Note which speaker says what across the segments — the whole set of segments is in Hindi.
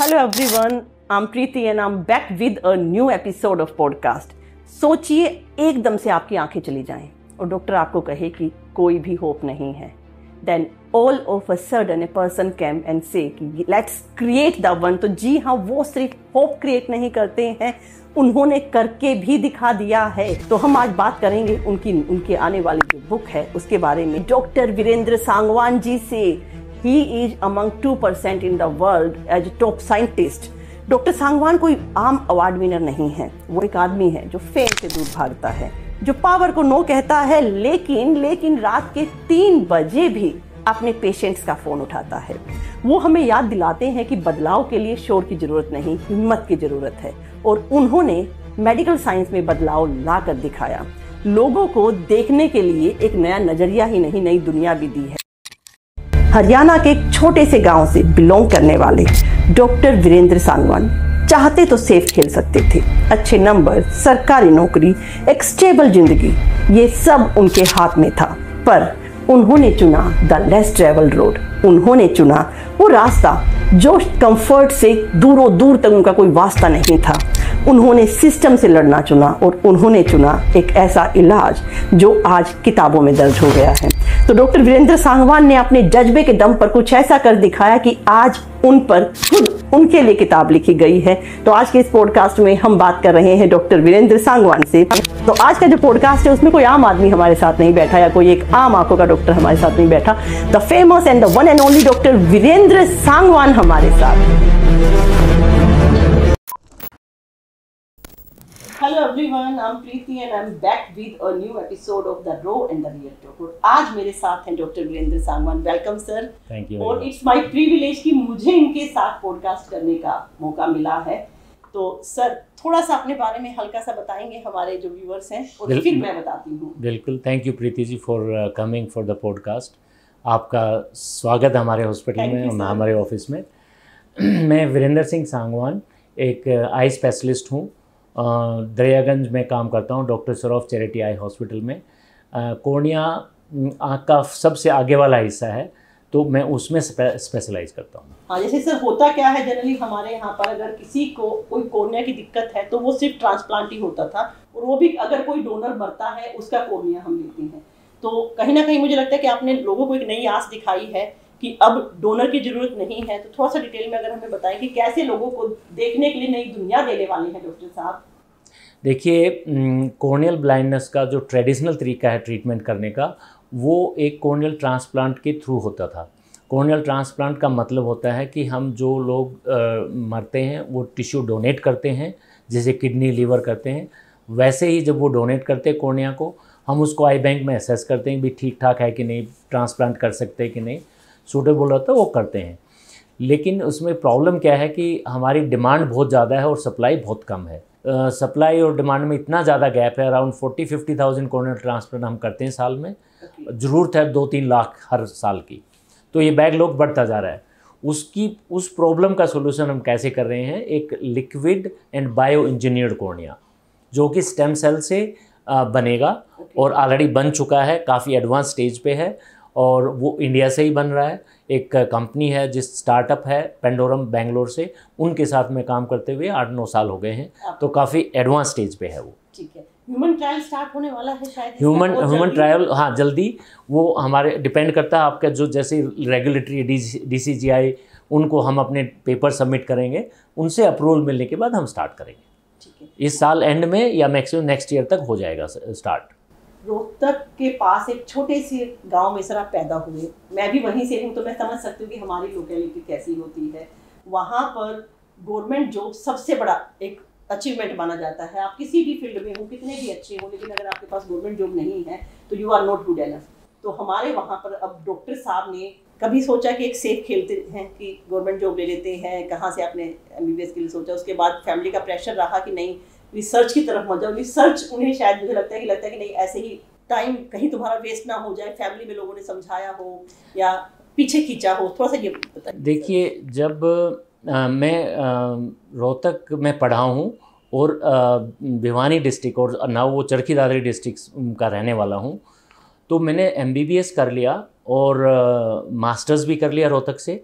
Speaker 1: Hello everyone, I'm Preeti and I'm back with a new episode of podcast. सोचिए एकदम से आपकी आंखें चली जाएं और डॉक्टर आपको कहे कि कोई भी होप नहीं है. Then all of a sudden a person came and say कि let's create the one. तो जी हाँ, वो सिर्फ होप क्रिएट नहीं करते हैं, उन्होंने करके भी दिखा दिया है. तो हम आज बात करेंगे उनके आने वाली जो बुक है उसके बारे में. डॉक्टर वीरेंद्र सांगवान जी से. He is among 2% in the world as top scientist. Doctor Sangwan कोई आम अवार्ड विनर नहीं है. वो एक आदमी है जो फेम से दूर भागता है, जो पावर को नो कहता है, लेकिन रात के 3 बजे भी अपने पेशेंट्स का फोन उठाता है. वो हमें याद दिलाते हैं कि बदलाव के लिए शोर की जरूरत नहीं, हिम्मत की जरूरत है. और उन्होंने मेडिकल साइंस में बदलाव लाकर दिखाया. लोगों को देखने के लिए एक नया नजरिया ही नहीं, नई दुनिया भी दी है. हरियाणा के एक छोटे से गांव से बिलोंग करने वाले डॉक्टर वीरेंद्र सांगवान चाहते तो सेफ खेल सकते थे. अच्छे नंबर, सरकारी नौकरी, एक स्टेबल जिंदगी, ये सब उनके हाथ में था. पर उन्होंने चुना द लेस ट्रेवल रोड. उन्होंने चुना वो रास्ता जो कंफर्ट से दूरों दूर तक उनका कोई वास्ता नहीं था. उन्होंने सिस्टम से लड़ना चुना और उन्होंने चुना एक ऐसा इलाज जो आज किताबों में दर्ज हो गया है. तो डॉक्टर वीरेंद्र सांगवान ने अपने जज्बे के दम पर कुछ ऐसा कर दिखाया कि आज उन पर खुद उनके लिए किताब लिखी गई है. तो आज के इस पॉडकास्ट में हम बात कर रहे हैं डॉक्टर वीरेंद्र सांगवान से. तो आज का जो पॉडकास्ट है उसमें कोई आम आदमी हमारे साथ नहीं बैठा या कोई एक आम आंखों का डॉक्टर हमारे साथ नहीं बैठा. The famous and the one and only doctor Virendra Sangwan हमारे साथ. Hello everyone, I'm Preeti and I'm back with a new episode of The Raw and the Real Talk. और आज मेरे साथ हैं doctor Virendra Sangwan. Welcome sir.
Speaker 2: Thank you.
Speaker 1: और इट्स माय प्रिविलेज कि मुझे इनके साथ पॉडकास्ट करने का मौका मिला है. तो सर थोड़ा सा अपने बारे में हल्का सा बताएंगे हमारे जो व्यूअर्स हैं और फिर मैं बताती हूँ.
Speaker 2: बिल्कुल. Thank you Preeti ji for coming for the podcast. आपका स्वागत हमारे हॉस्पिटल में और हमारे ऑफिस में. मैं वीरेंद्र सिंह सांगवान एक आई स्पेशलिस्ट हूँ. दरियागंज में काम करता हूँ doctor Saurabh charity eye hospital में. कॉर्निया आँख का सबसे आगे वाला हिस्सा है, तो मैं उसमें स्पेशलाइज करता हूँ.
Speaker 1: हाँ, जैसे सर होता क्या है जनरली हमारे यहाँ पर अगर किसी को कोई कॉर्निया की दिक्कत है तो वो सिर्फ ट्रांसप्लांट ही होता था, और वो भी अगर कोई डोनर मरता है उसका कॉर्निया हम लेते हैं. तो कहीं ना कहीं मुझे लगता है कि आपने लोगों को एक नई आस दिखाई है कि अब डोनर की जरूरत नहीं है. तो थोड़ा सा डिटेल में अगर हमें बताएं कि कैसे लोगों को देखने के लिए नई दुनिया देने वाले हैं डॉक्टर साहब.
Speaker 2: देखिए, कॉर्नियल ब्लाइंडनेस का जो ट्रेडिशनल तरीका है ट्रीटमेंट करने का, वो एक कॉर्नियल ट्रांसप्लांट के थ्रू होता था. कॉर्नियल ट्रांसप्लांट का मतलब होता है कि हम जो लोग मरते हैं वो टिश्यू डोनेट करते हैं, जैसे किडनी लीवर करते हैं. वैसे ही जब वो डोनेट करते हैं कॉर्निया को, हम उसको आई बैंक में असेस करते हैं भी ठीक ठाक है कि नहीं, ट्रांसप्लांट कर सकते हैं कि नहीं, सूटेबल होता है वो करते हैं. लेकिन उसमें प्रॉब्लम क्या है कि हमारी डिमांड बहुत ज़्यादा है और सप्लाई बहुत कम है. सप्लाई और डिमांड में इतना ज़्यादा गैप है. अराउंड 40-50,000 कॉर्नियल ट्रांसप्लांट हम करते हैं साल में. ज़रूरत है 2-3 लाख हर साल की. तो ये बैकलॉग बढ़ता जा रहा है. उस प्रॉब्लम का सोल्यूशन हम कैसे कर रहे हैं, एक liquid and bio engineered cornea जो कि स्टेम सेल से बनेगा और ऑलरेडी बन चुका है, काफ़ी एडवांस स्टेज पे है और वो इंडिया से ही बन रहा है. एक कंपनी है जिस स्टार्टअप है पेंडोरम बेंगलोर से, उनके साथ में काम करते हुए 8-9 साल हो गए हैं. तो काफ़ी एडवांस स्टेज पे है वो.
Speaker 1: ठीक है. ह्यूमन ट्रायल स्टार्ट होने वाला है शायद.
Speaker 2: ह्यूमन ट्रायल, हाँ, जल्दी. वो हमारे डिपेंड करता है आपका जो जैसे रेगुलेटरी DCGI, उनको हम अपने पेपर सबमिट करेंगे, उनसे अप्रूवल मिलने के बाद हम स्टार्ट करेंगे.
Speaker 1: ठीक है.
Speaker 2: इस साल एंड में या मैक्सिमम नेक्स्ट ईयर तक हो जाएगा स्टार्ट.
Speaker 1: रोहतक के पास एक छोटे से गांव में सर आप पैदा हुए. मैं भी वहीं से हूँ तो मैं समझ सकती हूँ कि हमारी लोकेलिटी कैसी होती है. वहाँ पर गवर्नमेंट जॉब सबसे बड़ा एक अचीवमेंट माना जाता है. आप किसी भी फील्ड में हो, कितने भी अच्छे हो, लेकिन अगर आपके पास गवर्नमेंट जॉब नहीं है तो you are not good enough. तो हमारे वहाँ पर अब डॉक्टर साहब ने कभी सोचा कि एक सेफ खेलते हैं कि गवर्नमेंट जॉब ले लेते हैं. कहाँ से आपने MBBS के लिए सोचा? उसके बाद फैमिली का प्रेशर रहा कि नहीं रिसर्च की तरफ मत जाओ. रिसर्च उन्हें शायद मुझे लगता है कि नहीं ऐसे ही टाइम कहीं तुम्हारा वेस्ट ना हो जाए. फैमिली में लोगों ने समझाया हो या पीछे खींचा हो, थोड़ा सा ये बताइए.
Speaker 2: देखिए, जब मैं रोहतक में पढ़ा हूँ और भिवानी डिस्ट्रिक्ट और ना वो चरखी दादरी डिस्ट्रिक्ट का रहने वाला हूँ, तो मैंने MBBS कर लिया और मास्टर्स भी कर लिया रोहतक से.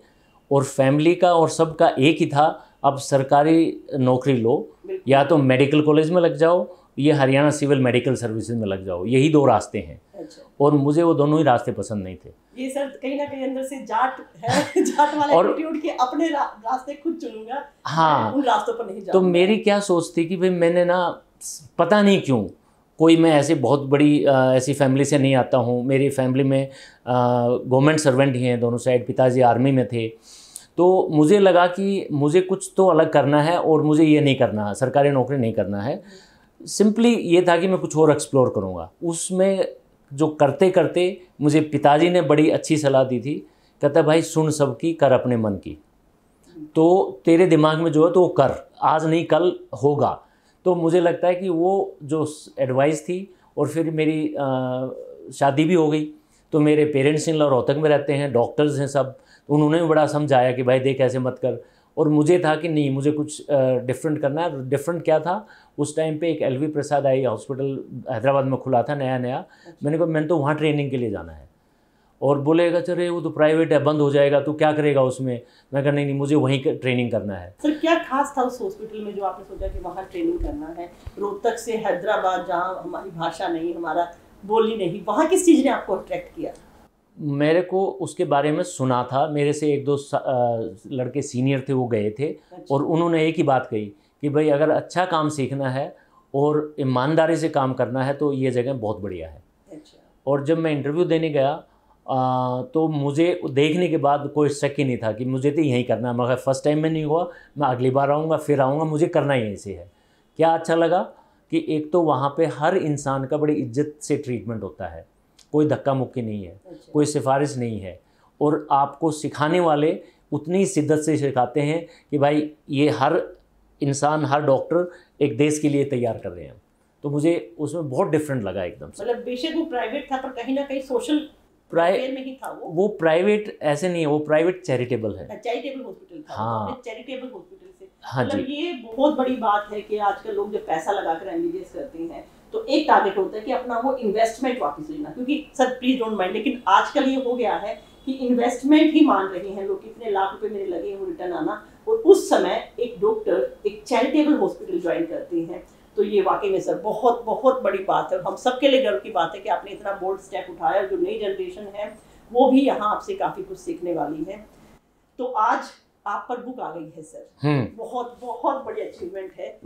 Speaker 2: और फैमिली का और सबका एक ही था अब सरकारी नौकरी लो, या तो मेडिकल कॉलेज में लग जाओ, ये हरियाणा सिविल मेडिकल सर्विसेज में लग जाओ, यही दो रास्ते हैं।
Speaker 1: अच्छा।
Speaker 2: और मुझे वो दोनों ही रास्ते पसंद नहीं थे।
Speaker 1: ये सर कहीं ना कहीं अंदर से जाट है, जाट वाला एटीट्यूड कि अपने रास्ते खुद चुनूंगा,
Speaker 2: हाँ,
Speaker 1: उन रास्तों पर नहीं जाऊंगा।
Speaker 2: तो मेरी क्या सोच थी कि भाई मैंने ना, पता नहीं क्यों, कोई मैं ऐसे बहुत बड़ी ऐसी फैमिली से नहीं आता हूँ। मेरी फैमिली में गवर्नमेंट सर्वेंट ही हैं दोनों साइड, पिताजी आर्मी में थे। तो मुझे लगा कि मुझे कुछ तो अलग करना है और मुझे ये नहीं करना है, सरकारी नौकरी नहीं करना है। सिंपली ये था कि मैं कुछ और एक्सप्लोर करूँगा। उसमें जो करते करते मुझे पिताजी ने बड़ी अच्छी सलाह दी थी। कहता भाई सुन सबकी, कर अपने मन की, तो तेरे दिमाग में जो है तो वो कर, आज नहीं कल होगा। तो मुझे लगता है कि वो जो एडवाइस थी, और फिर मेरी शादी भी हो गई। तो मेरे पेरेंट्स इन लॉ रोहतक में रहते हैं, डॉक्टर्स हैं सब, तो उन्होंने भी बड़ा समझाया कि भाई देख ऐसे मत कर। और मुझे था कि नहीं, मुझे कुछ डिफरेंट करना है। डिफरेंट क्या था, उस टाइम पे एक LV प्रसाद आई हॉस्पिटल हैदराबाद में खुला था नया नया। मैंने कहा मैंने तो वहाँ ट्रेनिंग के लिए जाना है। और बोलेगा चले वो तो प्राइवेट है, बंद हो जाएगा, तो क्या करेगा उसमें। मैं कहा नहीं, मुझे वहीं ट्रेनिंग करना है।
Speaker 1: सर क्या खास था उस हॉस्पिटल में जो आपने सोचा कि वहाँ ट्रेनिंग करना है? रोहतक से हैदराबाद, जहाँ हमारी भाषा नहीं, हमारा बोली नहीं, वहाँ किस चीज़ ने आपको अट्रैक्ट किया?
Speaker 2: मेरे को उसके बारे में सुना था, मेरे से एक दो लड़के सीनियर थे, वो गए थे।
Speaker 1: अच्छा।
Speaker 2: और उन्होंने एक ही बात कही कि भाई अगर अच्छा काम सीखना है और ईमानदारी से काम करना है तो ये जगह बहुत बढ़िया है।
Speaker 1: अच्छा।
Speaker 2: और जब मैं इंटरव्यू देने गया तो मुझे देखने के बाद कोई शक ही नहीं था कि मुझे तो यहीं करना है। मगर फर्स्ट टाइम में नहीं हुआ, मैं अगली बार आऊँगा, फिर आऊँगा, मुझे करना यहीं से है। क्या अच्छा लगा कि एक तो वहाँ पे हर इंसान का बड़ी इज्जत से ट्रीटमेंट होता है, कोई धक्का मुक्की नहीं है,
Speaker 1: अच्छा।
Speaker 2: कोई सिफारिश नहीं है। और आपको सिखाने वाले उतनी शिद्दत से सिखाते हैं कि भाई ये हर इंसान, हर डॉक्टर एक देश के लिए तैयार कर रहे हैं। तो मुझे उसमें बहुत डिफरेंट लगा एकदम से।
Speaker 1: मतलब बेशक वो प्राइवेट था, पर कहीं ना कहीं सोशल में ही था
Speaker 2: वो प्राइवेट ऐसे नहीं है, वो प्राइवेट चैरिटेबल है,
Speaker 1: चैरिटेबल हॉस्पिटल था।
Speaker 2: हाँ,
Speaker 1: चैरिटेबल हॉस्पिटल से।
Speaker 2: हाँ
Speaker 1: मतलब
Speaker 2: जी।
Speaker 1: ये बहुत बड़ी बात है कि आजकल लोग जब पैसा लगाकर MBBS करते हैं तो एक टारगेट होता है कि अपना वो इन्वेस्टमेंट वापस लेना। क्योंकि सर प्लीज डोंट माइंड, लेकिन आजकल ये हो गया है कि इन्वेस्टमेंट ही मान रहे हैं लोग, कितने लाख रुपए मेरे लगे हैं वो रिटर्न आना। और उस समय एक डॉक्टर एक चैरिटेबल हॉस्पिटल ज्वाइन करते हैं, तो ये वाकई में सर बहुत बहुत बड़ी बात है। और हम सबके लिए गर्व की बात है कि आपने इतना बोल्ड स्टेप उठाया। जो नई जनरेशन है वो भी यहाँ आपसे काफी कुछ सीखने वाली है। तो आज आप पर बुक आ गई है सर, बहुत बहुत बड़ी अचीवमेंट है।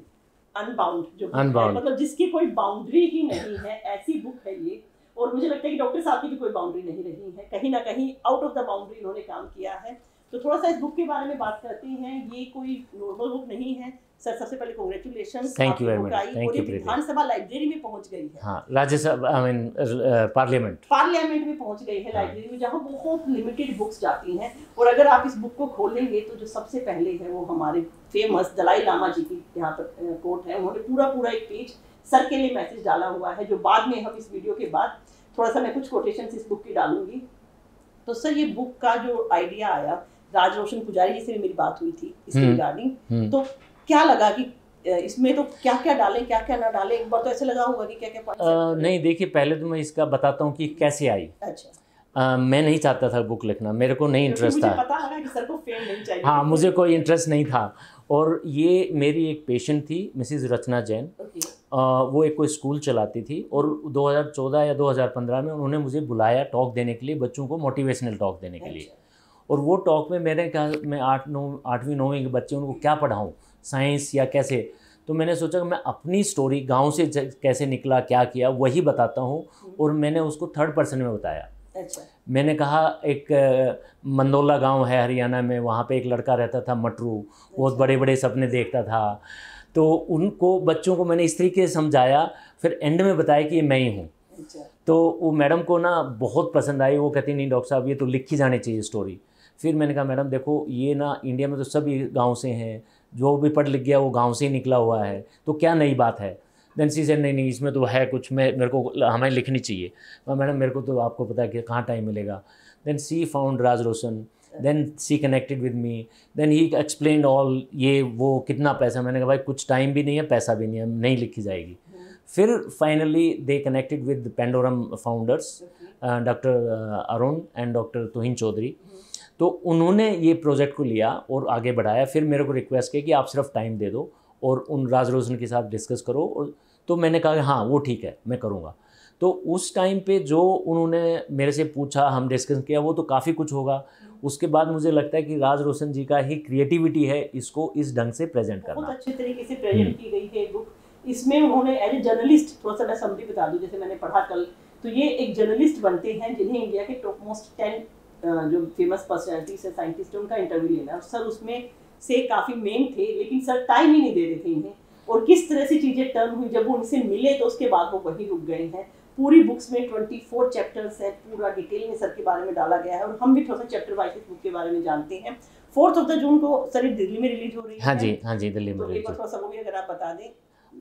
Speaker 1: अनबाउंड जो
Speaker 2: अनबाउंड,
Speaker 1: मतलब जिसकी कोई बाउंड्री ही नहीं है, ऐसी बुक है ये। और मुझे लगता है कि डॉक्टर साहब की भी कोई बाउंड्री नहीं रही है, कहीं ना कहीं आउट ऑफ द बाउंड्री इन्होंने काम किया है। तो थोड़ा सा इस बुक के बारे में बात करते हैं। ये कोई नॉर्मल बुक नहीं है सर। सबसे पहले congratulations,
Speaker 2: thank you very much, thank you.
Speaker 1: Vidhan Sabha library में पहुंच गई है,
Speaker 2: हाँ, राज्यसभा, आई मीन
Speaker 1: पार्लियामेंट में पहुंच गई है लाइब्रेरी में, जहां बहुत लिमिटेड बुक्स जाती हैं। और अगर आप इस बुक को खोलेंगे तो जो सबसे पहले है वो हमारे फेमस दलाई लामा जी की यहाँ पर कोट है। उन्होंने पूरा एक पेज सर के लिए मैसेज डाला हुआ है, जो बाद में हम इस वीडियो के बाद थोड़ा सा मैं कुछ कोटेशन इस बुक की डालूंगी। तो सर ये बुक का जो आइडिया आया, राज रोशन पुजारी जी से भी मेरी बात हुई थी इसके रिगार्डिंग। तो क्या लगा कि इसमें तो क्या क्या डालें, क्या क्या ना डालें? एक बार तो ऐसे लगा होगा कि क्या क्या
Speaker 2: नहीं, देखिए पहले तो मैं इसका बताता हूँ कि कैसे आई।
Speaker 1: अच्छा।
Speaker 2: मैं नहीं चाहता था बुक लिखना, मेरे को नहीं इंटरेस्ट था।
Speaker 1: मुझे पता लगा कि सर को फेम नहीं चाहिए।
Speaker 2: हाँ, मुझे कोई इंटरेस्ट नहीं था। और ये मेरी एक पेशेंट थी, मिसिज रचना जैन। वो एक कोई स्कूल चलाती थी, और 2014 या 2015 में उन्होंने मुझे बुलाया टॉक देने के लिए, बच्चों को मोटिवेशनल टॉक देने के लिए। और वो टॉक में मैंने कहा मैं 8वीं 9वीं के बच्चे, उनको क्या पढ़ाऊँ, साइंस या कैसे। तो मैंने सोचा कि मैं अपनी स्टोरी गांव से कैसे निकला, क्या किया, वही बताता हूँ। और मैंने उसको 3rd पर्सन में बताया।
Speaker 1: अच्छा।
Speaker 2: मैंने कहा एक मंदोला गांव है हरियाणा में, वहाँ पे एक लड़का रहता था मटरू, बहुत बड़े बड़े सपने देखता था। तो उनको बच्चों को मैंने इस तरीके से समझाया, फिर एंड में बताया कि ये मैं ही हूँ। तो वो मैडम को ना बहुत पसंद आई। वो कहती नहीं डॉक्टर साहब ये तो लिखी जानी चाहिए स्टोरी। फिर मैंने कहा मैडम देखो ये ना इंडिया में तो सभी गांव से हैं, जो भी पढ़ लिख गया वो गांव से ही निकला हुआ है, तो क्या नई बात है। देन सी से नहीं इसमें तो है कुछ, मेरे को हमें लिखनी चाहिए। मैडम मेरे को तो आपको पता है कि कहाँ टाइम मिलेगा। Then she found Raj Roshan, then she connected with me, then he explained all ये वो कितना पैसा। मैंने कहा भाई कुछ टाइम भी नहीं है, पैसा भी नहीं है, नहीं लिखी जाएगी। फिर finally they connected with Pandorum founders, doctor Arun and doctor Tuhin Chaudhary. तो उन्होंने ये प्रोजेक्ट को लिया और आगे बढ़ाया। फिर मेरे को रिक्वेस्ट किया कि आप सिर्फ टाइम दे दो और उन राज रोशन के साथ डिस्कस करो। और तो मैंने कहा कि हाँ वो ठीक है, मैं करूँगा। तो उस टाइम पे जो उन्होंने मेरे से पूछा, हम डिस्कस किया, वो तो काफ़ी कुछ होगा। उसके बाद मुझे लगता है कि राज रोशन जी का ही क्रिएटिविटी है इसको इस ढंग से प्रेजेंट करना।
Speaker 1: बहुत अच्छे तरीके से प्रेजेंट की गई है बुक। इसमें उन्होंने एज ए जर्नलिस्ट, थोड़ा सा मैं समरी बता दूं, जैसे मैंने पढ़ा कल, तो ये एक जर्नलिस्ट बनते हैं जिन्हें इंडिया के टॉप मोस्ट 10 जो फेमस पर्सनैलिटीज है, साइंटिस्ट, उनका इंटरव्यू लेना। और सर उसमें से काफ़ी मेन थे, लेकिन सर टाइम ही नहीं दे रहे थे इन्हें। और किस तरह से चीज़ें टर्न हुई, जब वो उनसे मिले तो उसके बाद वो वहीं रुक गए हैं। पूरी बुक्स में 24 चैप्टर्स है, पूरा डिटेल में सर के बारे में डाला गया है। और हम भी थोड़ा सा चैप्टर वाइज इस बुक के बारे में जानते हैं। 4 जून को सर दिल्ली में रिलीज हो रही है।
Speaker 2: हाँ जी दिल्ली में रिलीज।
Speaker 1: तो थोड़ा सा वो भी अगर आप बता दें।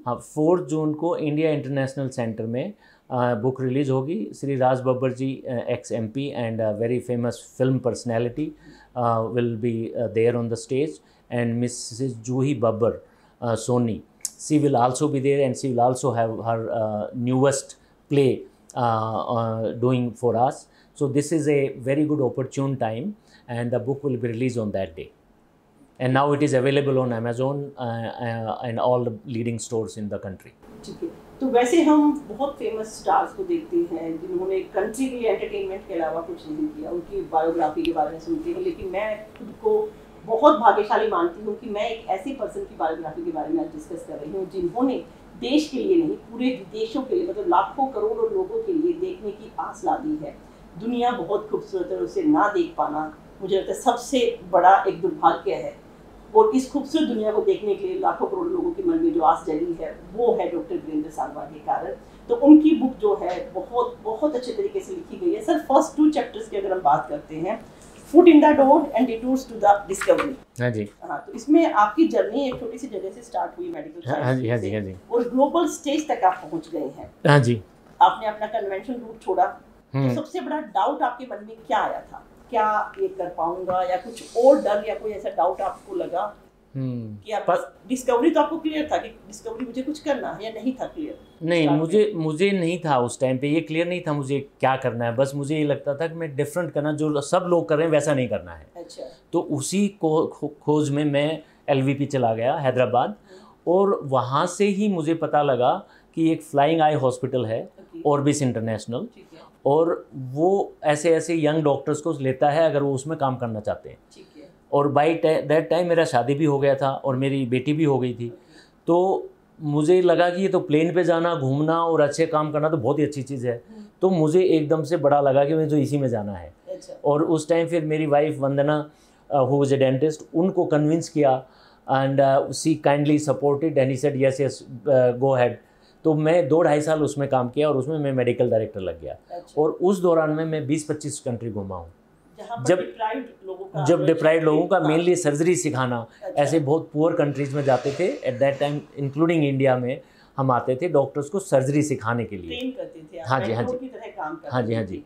Speaker 2: हाँ, 4 जून को इंडिया इंटरनेशनल सेंटर में बुक रिलीज होगी। Shri Raj Babbar ji, ex MP and very famous film personality will be there on the stage, and Mrs Juhi Babbar Soni, she will also be there, and she will also have her newest play doing for us. So this is a very good opportune time, and the book will be released on that day. And now it is available on Amazon and all the leading stores in the country.
Speaker 1: ठीक है। तो वैसे हम बहुत फेमस स्टार्स को देखते हैं जिन्होंने कंट्री के लिए एंटरटेनमेंट के अलावा कुछ नहीं किया, उनकी बायोग्राफी के बारे में सुनते हैं। लेकिन मैं खुद को बहुत भाग्यशाली मानती हूँ कि मैं एक ऐसे पर्सन की बायोग्राफी के बारे में आज डिस्कस कर रही हूँ जिन्होंने देश के लिए नहीं, पूरे विदेशों के लिए, मतलब लाखों करोड़ों लोगों के लिए देखने की आस ला दी है। दुनिया बहुत खूबसूरत है, उसे ना देख पाना मुझे लगता है सबसे बड़ा एक दुर्भाग्य है। और इस खूबसूरत दुनिया को देखने के लिए लाखों करोड़ लोगों के मन में जो आस जगी है वो है डॉक्टर वीरेंद्र सालवा के कारण। तो उनकी बुक जो है बहुत बहुत अच्छे तरीके से लिखी गई है। सर फर्स्ट 2 चैप्टर्स की अगर हम बात करते हैं, foot in the door and detours to the discovery.
Speaker 2: हाँ जी।
Speaker 1: हाँ, तो इसमें आपकी जर्नी एक छोटी सी जगह से स्टार्ट हुई, मेडिकल साइंस।
Speaker 2: हाँ जी।
Speaker 1: और ग्लोबल स्टेज तक आप पहुंच गए हैं।
Speaker 2: हाँ जी।
Speaker 1: आपने अपना कन्वेंशन रूट छोड़ा। तो सबसे बड़ा डाउट आपके मन में क्या आया था? क्या ये कर पाऊंगा, या कुछ और डर या कोई ऐसा डाउट आपको लगा? कि आप डिस्कवरी तो आपको क्लियर था कि डिस्कवरी मुझे कुछ करना है, या नहीं था क्लियर?
Speaker 2: नहीं, मुझे नहीं था उस टाइम पे, ये क्लियर नहीं था मुझे क्या करना है। बस मुझे ये लगता था कि मैं डिफरेंट करना, जो सब लोग कर रहे हैं वैसा नहीं करना है।
Speaker 1: अच्छा। तो
Speaker 2: उसी खोज में मैं LVP चला गया हैदराबाद, और वहाँ से ही मुझे पता लगा कि एक फ्लाइंग आई हॉस्पिटल है, ऑर्बिस इंटरनेशनल, और वो ऐसे यंग डॉक्टर्स को लेता है अगर वो उसमें काम करना चाहते हैं। और बाई दैट टाइम मेरा शादी भी हो गया था और मेरी बेटी भी हो गई थी। तो मुझे लगा कि ये तो प्लेन पे जाना, घूमना और अच्छे काम करना तो बहुत ही अच्छी चीज़ है। तो मुझे एकदम से बड़ा लगा कि मुझे इसी में जाना है। और उस टाइम फिर मेरी wife Vandana, who was a dentist, उनको कन्विंस किया, and she kindly supported and he said yes go ahead. तो मैं 2-2.5 साल उसमें काम किया और उसमें मैं मेडिकल डायरेक्टर लग गया। और उस दौरान में मैं 20-25 कंट्री घूमा हूँ। जब डिप्राइव्ड लोगों का मेनली सर्जरी सिखाना। ऐसे बहुत पुअर कंट्रीज में जाते थे at that time, including India में हम आते थे डॉक्टर्स को सर्जरी सिखाने के लिए।
Speaker 1: ट्रेन करते थे।
Speaker 2: हाँ जी।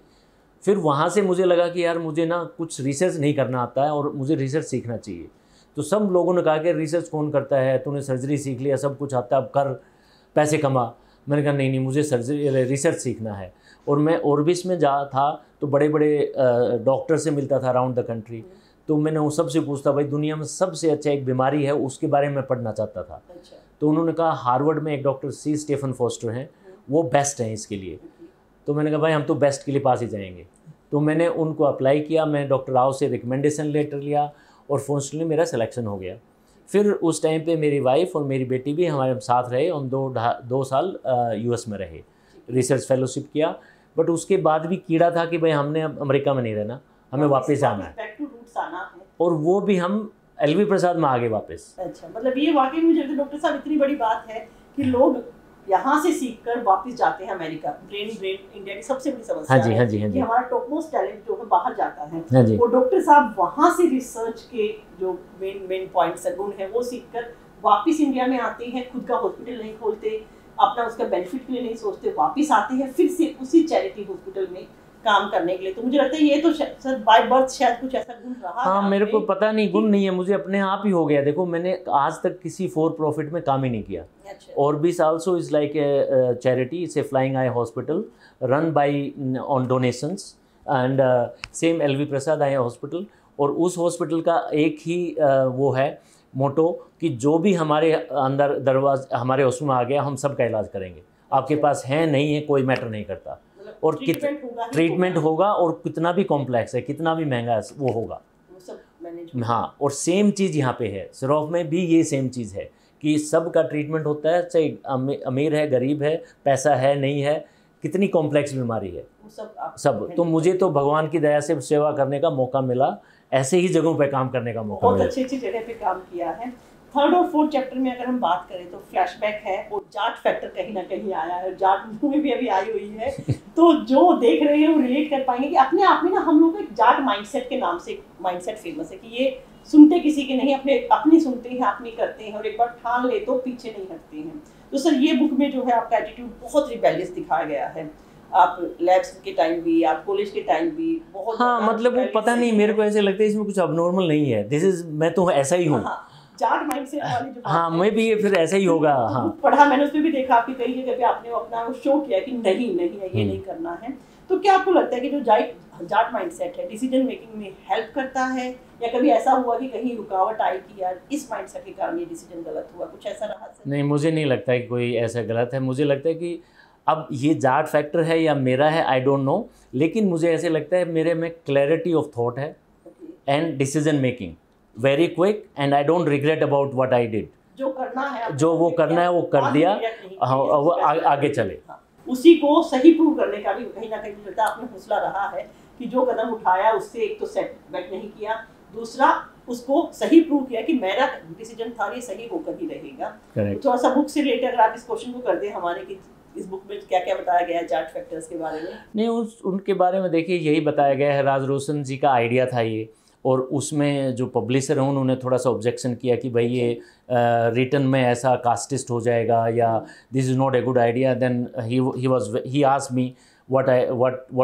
Speaker 2: फिर वहाँ से मुझे लगा कि यार मुझे ना कुछ रिसर्च नहीं करना आता है और मुझे रिसर्च सीखना चाहिए। तो सब लोगों ने कहा कि रिसर्च कौन करता है, तूने सर्जरी सीख लिया, सब कुछ आता है, अब कर, पैसे कमा। मैंने कहा नहीं, मुझे रिसर्च सीखना है। और मैं ऑर्बिस में जा था तो बड़े बड़े डॉक्टर से मिलता था अराउंड द कंट्री। तो मैंने उन सबसे पूछता, भाई दुनिया में सबसे अच्छा एक बीमारी है उसके बारे में पढ़ना चाहता था। तो उन्होंने कहा हार्वर्ड में एक डॉक्टर C. स्टीफन फोस्टर हैं, वो बेस्ट हैं इसके लिए। तो मैंने कहा भाई हम तो बेस्ट के लिए पास ही जाएंगे। तो मैंने उनको अप्लाई किया, मैं डॉक्टर राव से रिकमेंडेशन लेटर लिया और फॉर्चुनेटली मेरा सिलेक्शन हो गया। फिर उस टाइम पे मेरी वाइफ और मेरी बेटी भी हमारे साथ रहे। हम 2 साल US में रहे, रिसर्च फेलोशिप किया। बट उसके बाद भी कीड़ा था कि भाई हमने अब अमेरिका में नहीं रहना, हमें वापस आना है। और वो भी हम LV प्रसाद में आ गए वापस।
Speaker 1: अच्छा, मतलब ये वाकई मुझे डॉक्टर साहब इतनी बड़ी बात है कि लोग यहाँ से सीखकर वापस जाते हैं अमेरिका। ब्रेन इंडिया की सबसे बड़ी समस्या है कि हमारा टॉप मोस्ट टैलेंट जो है बाहर जाता है। वो डॉक्टर साहब वहाँ से रिसर्च के जो मेन पॉइंट्स है, गुण है, वो सीखकर वापस इंडिया में आते हैं। खुद का हॉस्पिटल नहीं खोलते, अपना उसका बेनिफिट के लिए नहीं सोचते, वापस आते हैं फिर से उसी चैरिटी हॉस्पिटल में काम करने के लिए। तो मुझे लगता है ये तो सर बाय बर्थ शायद कुछ ऐसा गुण रहा।
Speaker 2: हाँ, मेरे को पता नहीं, गुण नहीं है, मुझे अपने आप ही हो गया। देखो मैंने आज तक किसी फॉर प्रॉफिट में काम ही नहीं किया। ऑर्बिस also is like a charity, it's a flying eye hospital run by on donations, and same LV Prasad eye hospital. और उस हॉस्पिटल का एक ही वो है मोटो कि जो भी हमारे अंदर हमारे हॉस्पिटल में आ गया हम सब का इलाज करेंगे। आपके पास है नहीं है कोई मैटर नहीं करता, और ट्रीटमेंट होगा और कितना भी कॉम्प्लेक्स है, कितना भी महंगा है, वो होगा। हाँ, और सेम चीज़ यहाँ पे है, सिरॉफ में भी ये सेम चीज़ है कि सब का ट्रीटमेंट होता है, चाहे अमीर है, गरीब है, पैसा है, नहीं है, कितनी कॉम्प्लेक्स बीमारी है, सब। तो मुझे तो भगवान की दया से सेवा करने का मौका मिला, ऐसे ही जगहों पे काम करने का मौका मिला।
Speaker 1: बहुत अच्छी जगह पे काम किया है। थर्ड और फोर्थ चैप्टर में अगर हम बात करें तो फ्लैशबैक है और जाट फैक्टर कहीं ना कहीं आया है, जाट मूवी भी अभी आई हुई है। तो जो देख रहे हैं वो रिलेट कर पाएंगे कि अपने आप में ना हम लोग एक जाट माइंडसेट के नाम से एक माइंडसेट फेमस है कि ये सुनते किसी के नहीं, अपनी सुनते हैं, अपनी करते हैं, और एक बार ठान ले तो पीछे नहीं हटते हैं। तो सर ये बुक में जो है आपका एटीट्यूड बहुत रिबेलियस दिखाया गया है। आप लैब्स के टाइम भी, आप कॉलेज के टाइम भी बहुत,
Speaker 2: हाँ, मतलब वो पता नहीं, मेरे को ऐसे लगता है इसमें कुछ अबनॉर्मल नहीं है, दिस इज, मैं तो ऐसा ही हूँ।
Speaker 1: जाट माइंडसेट वाली जो
Speaker 2: हाँ, मैं भी ये फिर ऐसा ही होगा। हाँ,
Speaker 1: पढ़ा मैंने, उसमें भी देखा आपकी कई जगह पे आपने अपना शो किया कि नहीं ये नहीं करना है। तो क्या आपको लगता है कि जो जाट माइंडसेट है डिसीजन मेकिंग में हेल्प करता है, या कभी ऐसा हुआ कि कहीं रुकावट आई कि यार इस माइंडसेट के कारण ये डिसीजन गलत हुआ, कुछ ऐसा रहा?
Speaker 2: नहीं, मुझे नहीं लगता है कि कोई ऐसा गलत है। मुझे लगता है कि अब ये जाट फैक्टर है या मेरा है, आई डोंट नो, लेकिन मुझे ऐसे लगता है मेरे में क्लैरिटी ऑफ थॉट है and decision making very quick, and I don't regret about what I did.
Speaker 1: जो करना है,
Speaker 2: जो वो करना है वो कर दिया, वो आगे चले।
Speaker 1: उसी को सही प्रूव करने का भी कहीं ना कहीं मुझे लगता है आपने हौसला रहा है कि जो कदम उठाया उससे एक तो सेटबैक नहीं किया, दूसरा उसको सही प्रूव किया कि मेरा डिसीजन था ये सही होकर ही रहेगा। थोड़ा सा बुक से रिलेटेड अगर आप इस क्वेश्चन को कर दें हमारे कि इस बुक में क्या क्या बताया गया है जाट फैक्टर्स के बारे में? नहीं,
Speaker 2: उनके बारे में देखिए यही बताया गया है, राज रोशन जी का आइडिया था ये, और उसमें जो पब्लिशर हैं उन्होंने थोड़ा सा ऑब्जेक्शन किया कि भाई ये रिटन में ऐसा कास्टिस्ट हो जाएगा या this is not a good idea. Then he asked me what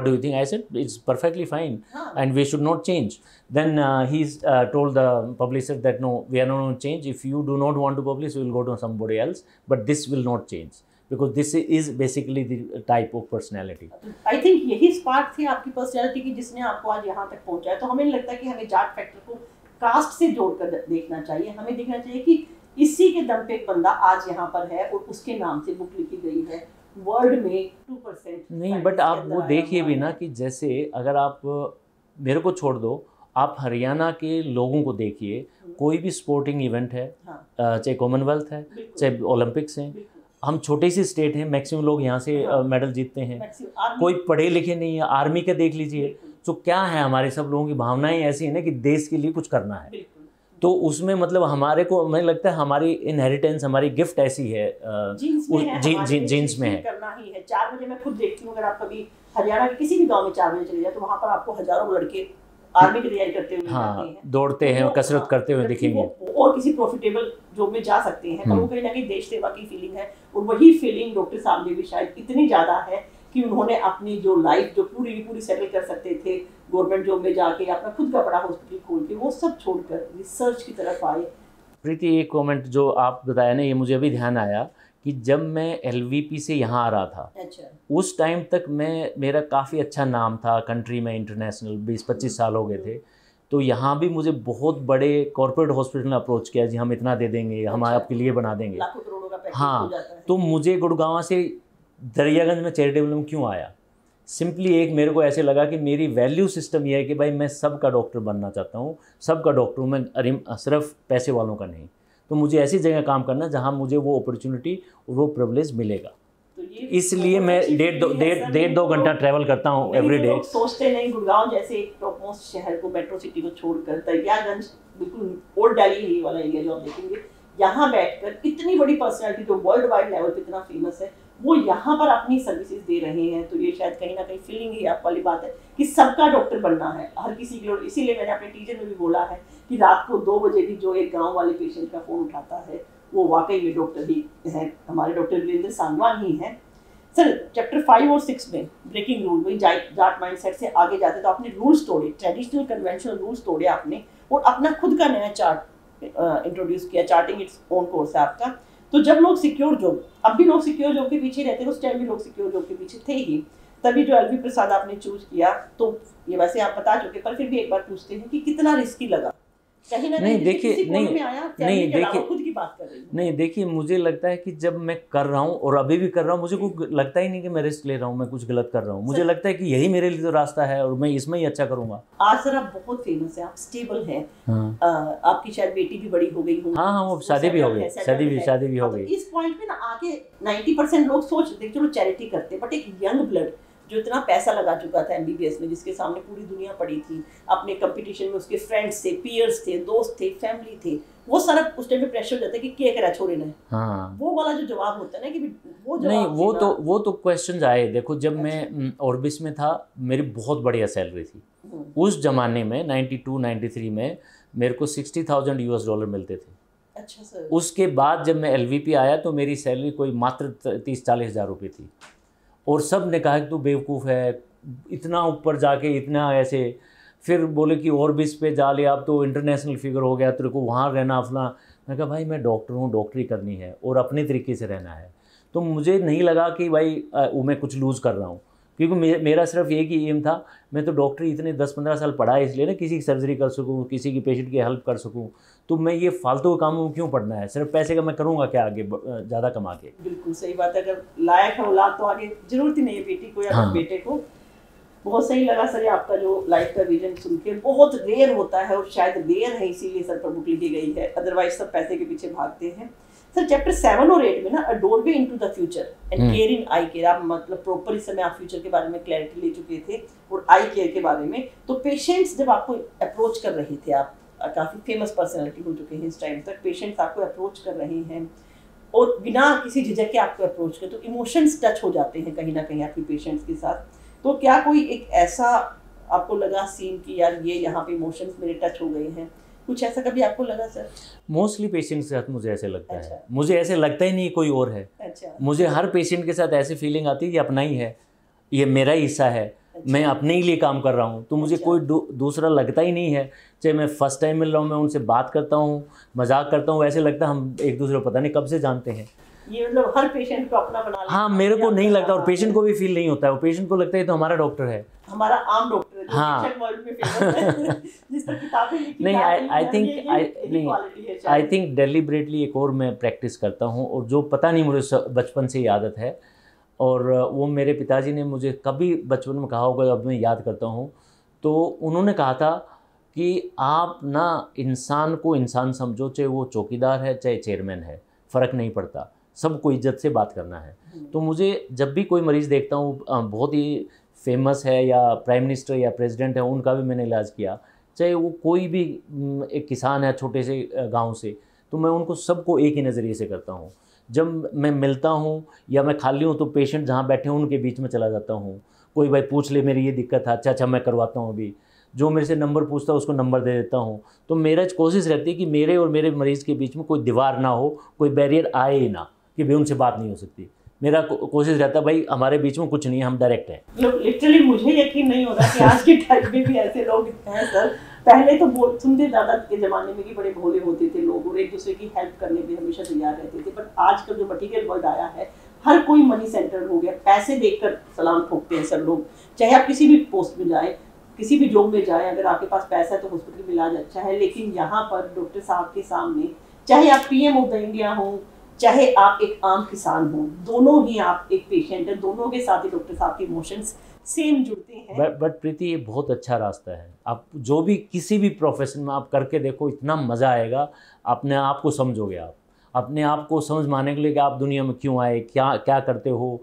Speaker 2: do you think? I said it's perfectly fine and we should not change. Then he's told the publisher that no, we are not going to change. If you do not want to publish, we will go to somebody else, but this will not change because this is basically the type of personality.
Speaker 1: I think यही स्पार्क थी आपकी पर्सनैलिटी की जिसने आपको आज यहाँ तक पहुँचाया। तो हमें लगता है कि हमें जाट फैक्टर को कास्ट से जोड़कर देखना चाहिए। हमें देखना चाहिए कि इसी के दम पे एक बंदा आज यहाँ पर है और उसके नाम से बुक लिखी गई है। वर्ल्ड में 2%
Speaker 2: नहीं, बट आप वो देखिए भी ना कि जैसे अगर आप मेरे को छोड़ दो, आप हरियाणा के लोगों को देखिए, कोई भी स्पोर्टिंग इवेंट है, चाहे कॉमनवेल्थ है, चाहे ओलंपिक्स हैं, हम छोटी सी स्टेट हैं, मैक्सिमम लोग यहाँ से मेडल जीतते हैं। कोई पढ़े लिखे नहीं है, आर्मी का देख लीजिए, तो क्या है हमारे सब लोगों की भावनाएं ऐसी है ना कि देश के लिए कुछ करना है। तो उसमें मतलब हमारे को मुझे लगता है हमारी इनहेरिटेंस, हमारी गिफ्ट ऐसी है, जीन्स में है।
Speaker 1: करना ही है। 4 बजे मैं खुद देखती हूँ, अगर आप कभी हरियाणा के किसी भी गांव में 4 बजे चले जाए तो वहाँ पर आपको हजारों लड़के आर्मी की तैयारी करते हुए
Speaker 2: दौड़ते हैं, कसरत करते हुए दिखेंगे,
Speaker 1: और किसी प्रॉफिटेबल जॉब में जा सकते हैं। पर वो कहीं ना कहीं देश सेवा की फीलिंग है, और वही फीलिंग डॉक्टर साहब ने भी शायद इतनी ज्यादा है कि उन्होंने अपनी जो लाइफ जो पूरी की पूरी सेटल कर सकते थे गवर्नमेंट जॉब में जाके, अपना खुद का बड़ा हॉस्पिटल खोल के, वो सब छोड़कर रिसर्च की तरफ आए।
Speaker 2: प्रीति, एक कमेंट जो आप बताया ना, ये मुझे अभी ध्यान आया कि जब मैं LVP से यहाँ आ रहा था, उस टाइम तक मेरा काफ़ी अच्छा नाम था कंट्री में, इंटरनेशनल 20-25 साल हो गए थे। तो यहाँ भी मुझे बहुत बड़े कॉर्पोरेट हॉस्पिटल ने अप्रोच किया, जी हम इतना दे देंगे, हम आपके लिए बना देंगे,
Speaker 1: लाखों करोड़ों का पैकेज
Speaker 2: हाँ।
Speaker 1: हो जाता है।
Speaker 2: तो मुझे गुड़गांव से दरियागंज में चैरिटेबल में क्यों आया? सिंपली एक मेरे को ऐसे लगा कि मेरी वैल्यू सिस्टम ये है कि भाई मैं सबका डॉक्टर बनना चाहता हूँ, सबका डॉक्टर हूँ मैं, सिर्फ पैसे वालों का नहीं। तो मुझे ऐसी जगह काम करना जहाँ मुझे वो अपॉर्चुनिटी और वो प्रिविलेज मिलेगा। तो इसलिए मैं 1.5-2 घंटा ट्रैवल करता हूँ एवरी डे।
Speaker 1: सोचते नहीं गुड़गांव जैसे एक टॉप मोस्ट शहर को, मेट्रो सिटी को छोड़कर दरियागंज बिल्कुल ओल्ड दिल्ली वाला एरिया जो आप देखेंगे, यहाँ बैठकर इतनी बड़ी पर्सनैलिटी जो वर्ल्ड वाइड लेवल पे इतना फेमस है, वो यहाँ पर अपनी सर्विसेज दे रहे हैं। तो ये शायद कहीं ना कहीं फीलिंग ही आप वाली बात है कि सबका डॉक्टर बनना है, हर किसी के लिए। इसीलिए मैंने अपने टीचर में भी बोला है कि रात को 2 बजे भी जो एक गांव वाले पेशेंट का फोन उठाता है वो वाकई में डॉक्टर ही है, हमारे डॉक्टर वीरेंद्र सांगवान ही हैं। सर, चैप्टर 5 और 6 में ब्रेकिंग रूल, वही जाट माइंडसेट से आगे जाते तो आपने रूल्स तोड़े, ट्रेडिशनल कन्वेंशनल रूल्स तोड़े आपने, और अपना खुद का नया चार्ट इंट्रोड्यूस किया। चार्टिंग इट्स ओन कोर्स है आपका। तो जब लोग सिक्योर जॉब, अब भी लोग सिक्योर जॉब के पीछे रहते हैं, उस टाइम भी लोग सिक्योर जॉब के पीछे थे ही, तभी जो एलवी प्रसाद आपने चूज किया, तो ये वैसे आप बता चुके, पर फिर भी एक बार पूछते हैं कि कितना रिस्की लगा? कहीं ना
Speaker 2: नहीं
Speaker 1: कहीं
Speaker 2: देखिए,
Speaker 1: नहीं देखिए, खुद की बात कर रही हूँ।
Speaker 2: नहीं देखिए, मुझे लगता है कि जब मैं कर रहा हूँ और अभी भी कर रहा हूँ, मुझे कोई लगता ही नहीं कि मैं रिस्क ले रहा हूँ, मैं कुछ गलत कर रहा हूँ। मुझे लगता है कि यही मेरे लिए तो रास्ता है और मैं इसमें ही अच्छा करूँगा।
Speaker 1: आज सर आप बहुत फेमस है, आप स्टेबल हैं। हाँ। आपकी शायद बेटी भी बड़ी हो गई होगी।
Speaker 2: हाँ, वो शादी भी हो गई, शादी भी हो गई।
Speaker 1: इस पॉइंट पे ना आके 90% लोग सोच रहे चलो चैरिटी करते, बट एक यंग ब्लड जो इतना पैसा लगा चुका था एमबीबीएस में, जिसके सामने पूरी दुनिया पड़ी थी, अपने कंपटीशन में उसके फ्रेंड्स थे, पीयर्स थे, दोस्त थे, फैमिली थे, वो सारा उस टाइम पे प्रेशर हो जाता है कि क्या करा छोड़े ना। हाँ, वो वाला जो जवाब होता है ना कि वो जवाब
Speaker 2: नहीं, वो तो क्वेश्चंस आए। देखो, जब मैं ऑर्बिस में था, मेरी बहुत बढ़िया सैलरी थी उस जमाने में। 92-93 में मेरे को $60,000 मिलते थे।
Speaker 1: अच्छा सर। उसके
Speaker 2: बाद जब मैं एलवीपी आया तो मेरी सैलरी कोई मात्र 30-40 हज़ार रुपये थी, और सब ने कहा कि तू बेवकूफ़ है, इतना ऊपर जाके इतना ऐसे। फिर बोले कि ऑर्बिस पे जा ले, अब तो इंटरनेशनल फिगर हो गया, तेरे को वहाँ रहना अपना। मैं कहा भाई मैं डॉक्टर हूँ, डॉक्टरी करनी है और अपने तरीके से रहना है। तो मुझे नहीं लगा कि भाई मैं कुछ लूज़ कर रहा हूँ, क्योंकि मेरा सिर्फ एक ही एम था, मैं तो डॉक्टरी इतने 10-15 साल पढ़ा है इसलिए ना, किसी की सर्जरी कर सकूँ, किसी की पेशेंट की हेल्प कर सकूँ। तो मैं ये फालतू कामों में क्यों पढ़ना है, सिर्फ पैसे का मैं करूँगा क्या आगे ज़्यादा कमा के।
Speaker 1: बिल्कुल सही बात है, अगर लायक है औलाद तो आगे जरूरत ही नहीं है बेटी को या बेटे को। बहुत सही लगा सर आपका जो लाइफ का विजन सुन के, बहुत रेयर होता है और शायद रेयर है इसीलिए सर पर बुक लिखी गई है, अदरवाइज सब पैसे के पीछे भागते हैं। सर चैप्टर 7 और 8 में ना, a doorway into the future and care in eye care, आप मतलब प्रॉपर इस समय आप फ्यूचर के बारे में क्लैरिटी ले चुके थे और आई केयर के बारे में। तो पेशेंट्स जब आपको अप्रोच कर रहे थे, आप काफ़ी फेमस पर्सनैलिटी हो चुके हैं इस टाइम तक, पेशेंट्स आपको अप्रोच कर रहे हैं और बिना किसी झिझक के आपको अप्रोच कर, तो इमोशंस टच हो जाते हैं कहीं ना कहीं आपके पेशेंट्स के साथ। तो क्या कोई एक ऐसा आपको लगा सीन कि यार ये यहाँ पे इमोशंस मेरे टच हो गए हैं, कुछ ऐसा कभी आपको लगा सर?
Speaker 2: मोस्टली पेशेंट्स के साथ मुझे ऐसे लगता है, मुझे ऐसे लगता ही नहीं कोई और है। मुझे हर पेशेंट के साथ ऐसी फीलिंग आती है कि अपना ही है, ये मेरा ही हिस्सा है, मैं अपने ही लिए काम कर रहा हूँ। तो मुझे कोई दूसरा लगता ही नहीं है। चाहे मैं फर्स्ट टाइम मिल रहा हूँ, मैं उनसे बात करता हूँ, मजाक करता हूँ, ऐसे लगता है हम एक दूसरे को पता नहीं कब से जानते हैं।
Speaker 1: ये मतलब हर पेशेंट को अपना बना लेते हैं।
Speaker 2: हाँ, मेरे को नहीं लगता और पेशेंट को भी फील नहीं होता है, वो पेशेंट को लगता है तो हमारा डॉक्टर है,
Speaker 1: हमारा आम डॉक्टर है,
Speaker 2: हाँ।
Speaker 1: वर्ल्ड में फेमस है जिस पर किताबें लिखी
Speaker 2: नहीं, आई थिंक डेलिबरेटली एक और मैं प्रैक्टिस करता हूँ, और जो पता नहीं मुझे बचपन से ही आदत है, और वो मेरे पिताजी ने मुझे कभी बचपन में कहा होगा, अब मैं याद करता हूँ, तो उन्होंने कहा था कि आप ना इंसान को इंसान समझो, चाहे वो चौकीदार है चाहे चेयरमैन है, फ़र्क नहीं पड़ता, सबको इज्जत से बात करना है। तो मुझे जब भी कोई मरीज़ देखता हूँ, बहुत ही फेमस है या प्राइम मिनिस्टर या प्रेसिडेंट है, उनका भी मैंने इलाज किया, चाहे वो कोई भी एक किसान है छोटे से गांव से, तो मैं उनको सबको एक ही नज़रिए से करता हूँ। जब मैं मिलता हूँ या मैं खाली हूँ तो पेशेंट जहाँ बैठे हैं उनके बीच में चला जाता हूँ, कोई भाई पूछ ले मेरी ये दिक्कत है, अच्छा मैं करवाता हूँ, अभी जो मेरे से नंबर पूछता है उसको नंबर दे देता हूँ। तो मेरा कोशिश रहती है कि मेरे और मेरे मरीज़ के बीच में कोई दीवार ना हो, कोई बैरियर आए ही ना कि भाई उनसे बात नहीं हो सकती। मेरा कोशिश रहता है भाई हमारे बीच में कुछ नहीं है, हम डायरेक्ट हैं।
Speaker 1: लिटरली मुझे यकीन नहीं हो रहा कि आज के टाइम में भी ऐसे लोग हैं सर। पहले तो सुनते दादा के ज़माने में कि बड़े भोले होते थे लोग और एक दूसरे की हेल्प करने में हमेशा तैयार रहते थे, बट आज का जो मटीरियल वर्ल्ड आया है, हर कोई मनी सेंटर हो गया, पैसे देखकर सलाम ठोकते हैं सर लोग। चाहे आप किसी भी पोस्ट में जाए, किसी भी जॉब में जाए, अगर आपके पास पैसा है तो हॉस्पिटल में इलाज अच्छा है, लेकिन यहाँ पर डॉक्टर साहब के सामने, चाहे आप PM ऑफ द इंडिया हो, चाहे आप एक आम किसान हो, दोनों ही आप एक पेशेंट है, दोनों के साथ ही डॉक्टर साहब के इमोशंस सेम जुड़ते हैं।
Speaker 2: बट प्रीति, ये बहुत अच्छा रास्ता है। आप जो भी किसी भी प्रोफेशन में आप करके देखो, इतना मज़ा आएगा, अपने आप को समझोगे, आप अपने आप को समझ माने के लिए कि आप दुनिया में क्यों आए, क्या क्या करते हो,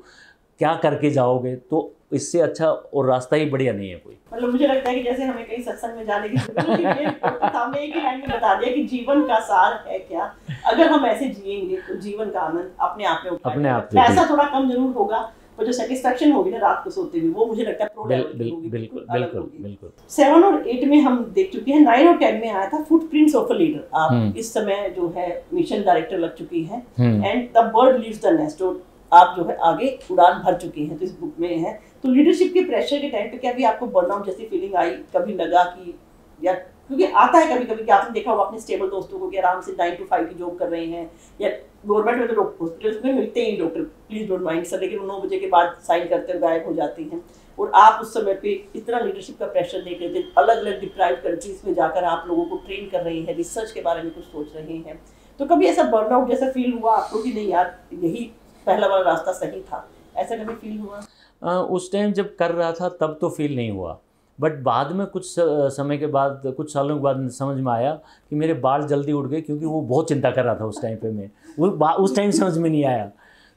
Speaker 2: क्या करके जाओगे, तो इससे अच्छा और रास्ता ही बढ़िया नहीं है कोई।
Speaker 1: मतलब मुझे लगता है कि जैसे हमें कहीं सत्संग में जाने की जरूरत नहीं है, सामने एक ही लाइन में बता दिया कि जीवन का सार है क्या, अगर हम ऐसे जिएंगे तो जीवन का आनंद अपने आप में उठाएंगे।
Speaker 2: अपने आप
Speaker 1: पैसा थोड़ा कम जरूर होगा, पर जो सेटिस्फेक्शन होगी ना रात को सोते हुए, वो मुझे लगता है
Speaker 2: बिल्कुल।
Speaker 1: 7 और 8 में हम देख चुके हैं, 9 और 10 में आया था फुटप्रिंट्स ऑफ अ लीडर। आप इस समय जो है मिशन डायरेक्टर लग चुकी हैं, and the bird leaves the nest, आप जो है आगे उड़ान भर चुके हैं, तो इस बुक में है। तो लीडरशिप के प्रेशर के टाइम पे क्या भी आपको बर्नआउट जैसी फीलिंग आई, कभी लगा कि यार क्योंकि आता है कभी कभी कि आपने देखा होगा अपने स्टेबल दोस्तों को कि आराम से 9 to 5 की जॉब कर रहे हैं, या गवर्नमेंट में तो हॉस्पिटल्स में मिलते ही doctor, please don't mind sir, लेकिन 9 बजे के बाद साइन करते हुए गायब हो जाते हैं। और आप उस समय पे इतना लीडरशिप का प्रेशर देख रहे थे, अलग अलग डिप्राइव्ड कंट्रीज में जाकर आप लोगों को ट्रेन कर रहे हैं, रिसर्च के बारे में कुछ सोच रहे हैं, तो कभी ऐसा बर्नआउट जैसा फील हुआ आपको कि नहीं यार यही पहला वाला रास्ता सही था, ऐसा कभी फील हुआ?
Speaker 2: उस टाइम जब कर रहा था तब तो फील नहीं हुआ, बट बाद में कुछ समय के बाद, कुछ सालों के बाद समझ में आया कि मेरे बाल जल्दी उड़ गए, क्योंकि वो बहुत चिंता कर रहा था उस टाइम पे। मैं उस टाइम समझ में नहीं आया।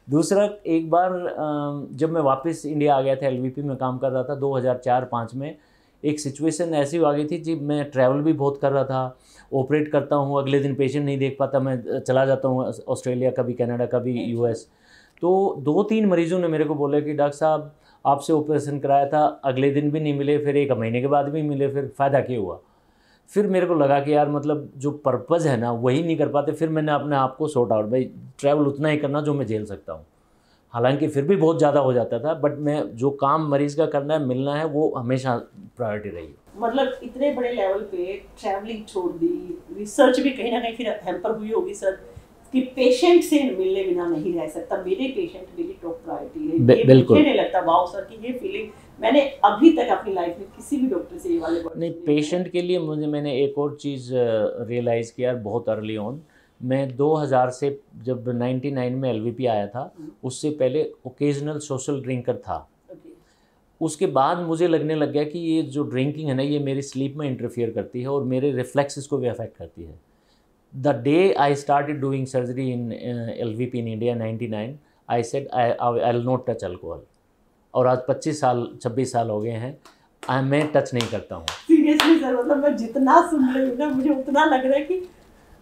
Speaker 2: दूसरा, एक बार जब मैं वापस इंडिया आ गया था, एलवीपी में काम कर रहा था 2004-05 में, एक सिचुएशन ऐसी आ गई थी जी, मैं ट्रैवल भी बहुत कर रहा था, ऑपरेट करता हूँ, अगले दिन पेशेंट नहीं देख पाता, मैं चला जाता हूँ ऑस्ट्रेलिया, कभी कनाडा, कभी यूएस। तो 2-3 मरीजों ने मेरे को बोला कि डॉक्टर साहब आपसे ऑपरेशन कराया था, अगले दिन भी नहीं मिले, फिर 1 महीने के बाद भी मिले, फिर फ़ायदा क्या हुआ? फिर मेरे को लगा कि यार मतलब जो पर्पज़ है ना वही नहीं कर पाते। फिर मैंने अपने आप को सॉर्ट आउट, भाई ट्रैवल उतना ही करना जो मैं झेल सकता हूँ। हालांकि फिर भी बहुत ज़्यादा हो जाता था, बट मैं जो काम मरीज़ का करना है, मिलना है, वो हमेशा प्रायोरिटी रही।
Speaker 1: मतलब इतने बड़े लेवल पे ट्रैवलिंग छोड़ दी, रिसर्च भी कहीं ना कहीं फिर हैम्पर हुई होगी सर, कि पेशेंट से मिलने बिना नहीं रह सकता, मेरे पेशेंट मेरी टॉप प्रायोरिटी है।
Speaker 2: बिल्कुल।
Speaker 1: मुझे नहीं लगता वाओ सर कि ये फीलिंग मैंने अभी तक अपनी लाइफ में किसी भी डॉक्टर से ये वाले वर्ड
Speaker 2: नहीं, पेशेंट के लिए मैंने एक और चीज़ रियलाइज़ किया बहुत अर्ली ऑन। मैं 2000 से, जब 99 में एलवीपी आया था, उससे पहले ओकेजनल सोशल ड्रिंकर था। उसके बाद मुझे लगने लग गया कि ये जो ड्रिंकिंग है ना, ये मेरी स्लीप में इंटरफियर करती है और मेरे रिफ्लेक्सेस को भी अफेक्ट करती है। The day I started doing surgery in LVP in India 99, I said I'll not touch alcohol. और आज 26 साल हो गए हैं, मैं टच नहीं करता हूँ।
Speaker 1: सीरियसली सर, मतलब मैं जितना सुन रही हूँ ना, मुझे उतना लग रहा है कि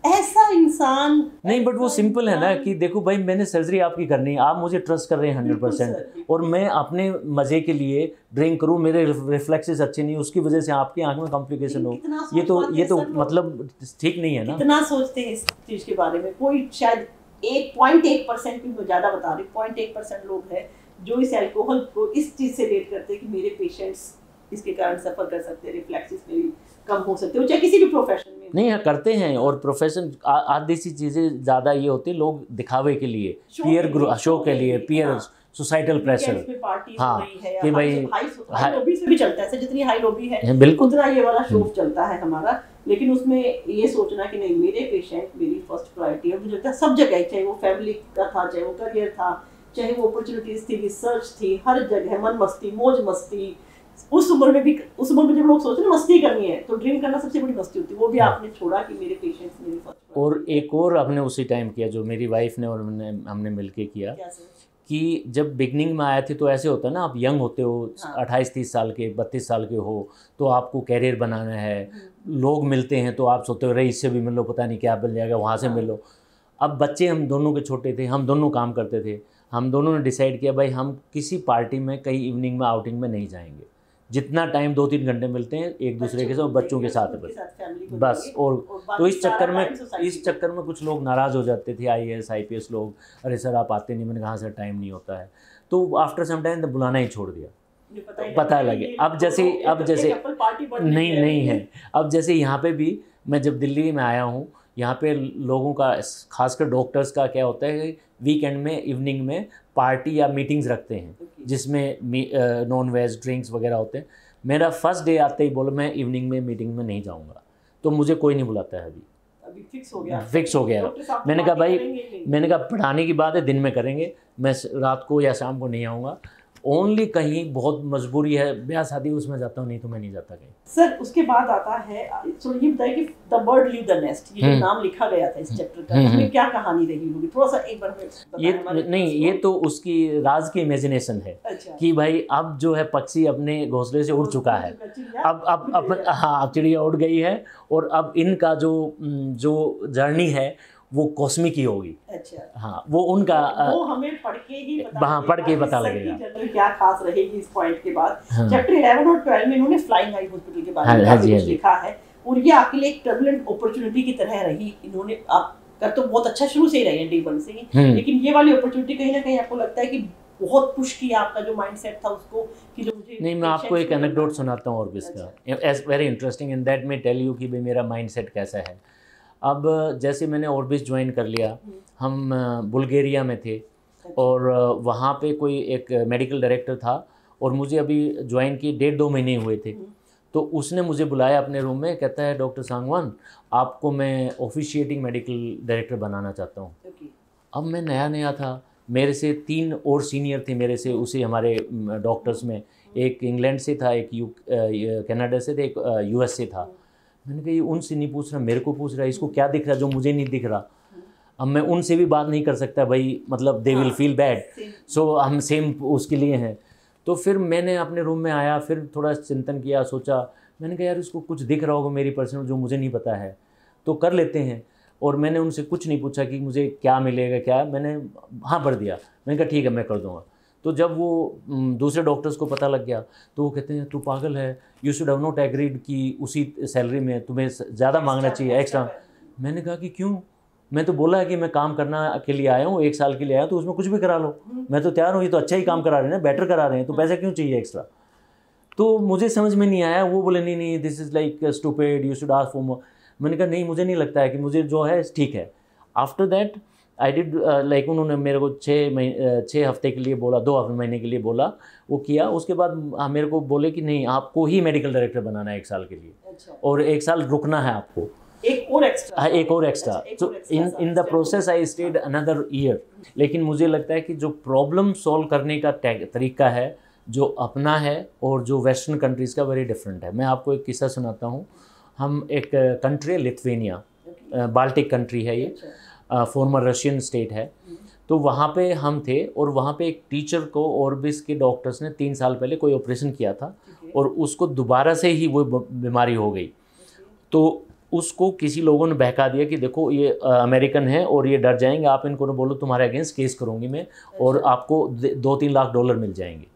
Speaker 1: ऐसा इंसान
Speaker 2: नहीं, बट वो सिंपल है ना कि देखो भाई, मैंने सर्जरी आपकी करनी है, आप मुझे ट्रस्ट कर रहे हैं 100%, और मैं अपने मज़े के लिए ड्रिंक करूँ, मेरे रिफ्लेक्सेस अच्छे नहीं, उसकी वजह से आपकी आंख में कॉम्प्लिकेशन हो, ये तो मतलब ठीक नहीं है ना।
Speaker 1: कितना सोचते हैं इस चीज़ के बारे में। कोई शायद 1.1% भी ज़्यादा बता रही, 0.1% लोग हैं जो इस अल्कोहल को इस चीज़ से रेट करते हैं कि मेरे पेशेंट्स इसके कारण सफ़र कर सकते हैं, रिफ्लेक्सेस मेरी कम हो सकते हो, चाहे किसी भी प्रोफेशन में।
Speaker 2: नहीं, हाँ करते हैं, और प्रोफेशन आधी सी चीज़ें ज़्यादा ये होती है, लोग दिखावे के लिए, पीयर ग्रुप शो के लिए, पीयर सोसाइटल प्रेशर, हाँ कि भाई
Speaker 1: हाई लॉबी से भी चलता है, जितनी हाई लॉबी है
Speaker 2: बिल्कुल
Speaker 1: उतना ये वाला शो चलता है हमारा। लेकिन उसमें ये सोचना कि नहीं, मेरे पेशेंट मेरी फर्स्ट प्रायोरिटी है। मुझे लगता है सब जगह, चाहे वो फैमिली का था, चाहे वो करियर था, चाहे वो अपॉर्चुनिटीज थी, रिसर्च थी, हर जगह मन मस्ती, मौज मस्ती। उस उम्र में जब लोग सोचते हैं मस्ती करनी है, तो ड्रिंक करना सबसे बड़ी मस्ती होती है। वो भी आपने छोड़ा कि मेरे पेशेंट्स मेरी फर्स्ट।
Speaker 2: और एक और आपने उसी टाइम किया जो मेरी वाइफ ने और हमने मिलके किया, कि जब बिगनिंग में आए थे तो ऐसे होता है ना, आप यंग होते हो, 28-30 साल के, 32 साल के हो, तो आपको कैरियर बनाना है, लोग मिलते हैं तो आप सोचते हो रही इससे भी मिल लो, पता नहीं क्या बन जाएगा, वहाँ से मिल लो। अब बच्चे हम दोनों के छोटे थे, हम दोनों काम करते थे, हम दोनों ने डिसाइड किया भाई हम किसी पार्टी में, कहीं इवनिंग में आउटिंग में नहीं जाएंगे, जितना टाइम 2-3 घंटे मिलते हैं एक दूसरे के साथ, बच्चों के साथ बस। और तो इस चक्कर में कुछ लोग नाराज़ हो जाते थे, IAS IPS लोग, अरे सर आप आते नहीं, मैंने कहा सर टाइम नहीं होता है। तो आफ्टर सम टाइम तो बुलाना ही छोड़ दिया, पता लगे। अब जैसे नहीं है, अब जैसे यहाँ पे भी मैं जब दिल्ली में आया हूँ, यहाँ पे लोगों का, खासकर डॉक्टर्स का क्या होता है, वीकेंड में इवनिंग में पार्टी या मीटिंग्स रखते हैं, जिसमें नॉन वेज ड्रिंक्स वगैरह होते हैं। मेरा फर्स्ट डे आते ही बोलो मैं इवनिंग में मीटिंग में नहीं जाऊँगा, तो मुझे कोई नहीं बुलाता है। अभी फिक्स हो गया। मैंने कहा भाई, मैंने कहा पढ़ाने की बात है, दिन में करेंगे, मैं रात को या शाम को नहीं आऊँगा। ओनली कहीं बहुत मजबूरी है, ब्याह शादी, उसमें जाता हूँ, नहीं तो मैं नहीं जाता कहीं।
Speaker 1: सर उसके बाद आता है, तो ये बताइए कि the bird leave the nest, ये जो नाम लिखा गया था इस चैप्टर का, इसमें क्या कहानी रही होगी, थोड़ा सा एक बार
Speaker 2: ये तो उसकी राज की इमेजिनेशन है। अच्छा। कि भाई अब जो है पक्षी अपने घोंसले से उड़ चुका है, अब हाँ चिड़िया उड़ गई है, और अब इनका जो जर्नी है वो कॉस्मिक ही होगी। अच्छा। हाँ, वो उनका
Speaker 1: वो हमें पढ़ के
Speaker 2: पता लगेगा
Speaker 1: क्या खास रहेगी इस पॉइंट के बाद। चैप्टर 11 और 12 में इन्होंने फ्लाइंग आई हॉस्पिटल के बारे में काफी कुछ लिखा है, और ये आपके लिए एक टर्बुलेंट अपॉर्चुनिटी की तरह रही। इन्होंने आप कर तो बहुत अच्छा शुरू से ही रहे हैं, D1 से ही, लेकिन ये वाली अपॉर्चुनिटी कहीं ना कहीं आपको लगता है कि बहुत पुश किया आपका जो माइंडसेट था उसको कि जो मुझे
Speaker 2: नहीं, मैं आपको एक एनेक्डोट सुनाता हूँ ऑर्बिस का, as very interesting in that में टेल यू कि भाई मेरा माइंडसेट कैसा है। अब जैसे मैंने ऑर्बिस ज्वाइन कर लिया, हम बुल्गारिया में थे और वहाँ पे कोई एक मेडिकल डायरेक्टर था और मुझे अभी ज्वाइन किए 1.5-2 महीने हुए थे। तो उसने मुझे बुलाया अपने रूम में, कहता है डॉक्टर सांगवान आपको मैं ऑफिशिएटिंग मेडिकल डायरेक्टर बनाना चाहता हूँ। अब मैं नया नया था, मेरे से 3 और सीनियर थे मेरे से उसी हमारे डॉक्टर्स में, एक इंग्लैंड से था, एक कनाडा से था, एक यूएस से था। मैंने कहा ये उनसे नहीं पूछ रहा, मेरे को पूछ रहा है, इसको क्या दिख रहा है जो मुझे नहीं दिख रहा। अब मैं उनसे भी बात नहीं कर सकता भाई, मतलब दे विल फील बैड, सो हम सेम उसके लिए हैं। तो फिर मैंने अपने रूम में आया, फिर थोड़ा चिंतन किया, सोचा, मैंने कहा यार इसको कुछ दिख रहा होगा मेरी पर्सनल जो मुझे नहीं पता है, तो कर लेते हैं। और मैंने उनसे कुछ नहीं पूछा कि मुझे क्या मिलेगा क्या, मैंने हाँ भर दिया। मैंने कहा ठीक है मैं कर दूँगा। तो जब वो दूसरे डॉक्टर्स को पता लग गया तो वो कहते हैं तू पागल है, you should have not agreed कि उसी सैलरी में तुम्हें ज़्यादा मांगना चाहिए एक्स्ट्रा। मैंने कहा कि क्यों, मैं तो बोला है कि मैं काम करना के लिए आया हूँ, 1 साल के लिए आया, तो उसमें कुछ भी करा लो, मैं तो तैयार हूँ, ये तो अच्छा ही काम करा रहे हैं ना, बेटर करा रहे हैं, तो पैसा क्यों चाहिए एक्स्ट्रा। तो मुझे समझ में नहीं आया। वो बोले नहीं this is like stupid, you should ask for more. मैंने कहा नहीं मुझे नहीं लगता है कि मुझे जो है ठीक है। After that I did like उन्होंने मेरे को 6 हफ्ते के लिए बोला, 2 महीने के लिए बोला, वो किया। उसके बाद मेरे को बोले कि नहीं आपको ही मेडिकल डायरेक्टर बनाना है 1 साल के लिए, और 1 साल रुकना है आपको, एक और एक्स्ट्रा। तो in the process I stayed another year. लेकिन मुझे लगता है कि जो प्रॉब्लम सॉल्व करने का तरीका है जो अपना है और जो वेस्टर्न कंट्रीज़ का वेरी डिफरेंट है। मैं आपको एक किस्सा सुनाता हूँ। हम एक कंट्री है लिथुआनिया, बाल्टिक कंट्री है ये, फॉर्मर रशियन स्टेट है। तो वहाँ पे हम थे और वहाँ पे एक टीचर को ऑर्बिस के डॉक्टर्स ने 3 साल पहले कोई ऑपरेशन किया था और उसको दोबारा से ही वो बीमारी हो गई। तो उसको किसी लोगों ने बहका दिया कि देखो ये अमेरिकन है और ये डर जाएंगे, आप इनको ना बोलो तुम्हारे अगेंस्ट केस करूँगी मैं और आपको $2-3 लाख मिल जाएंगे।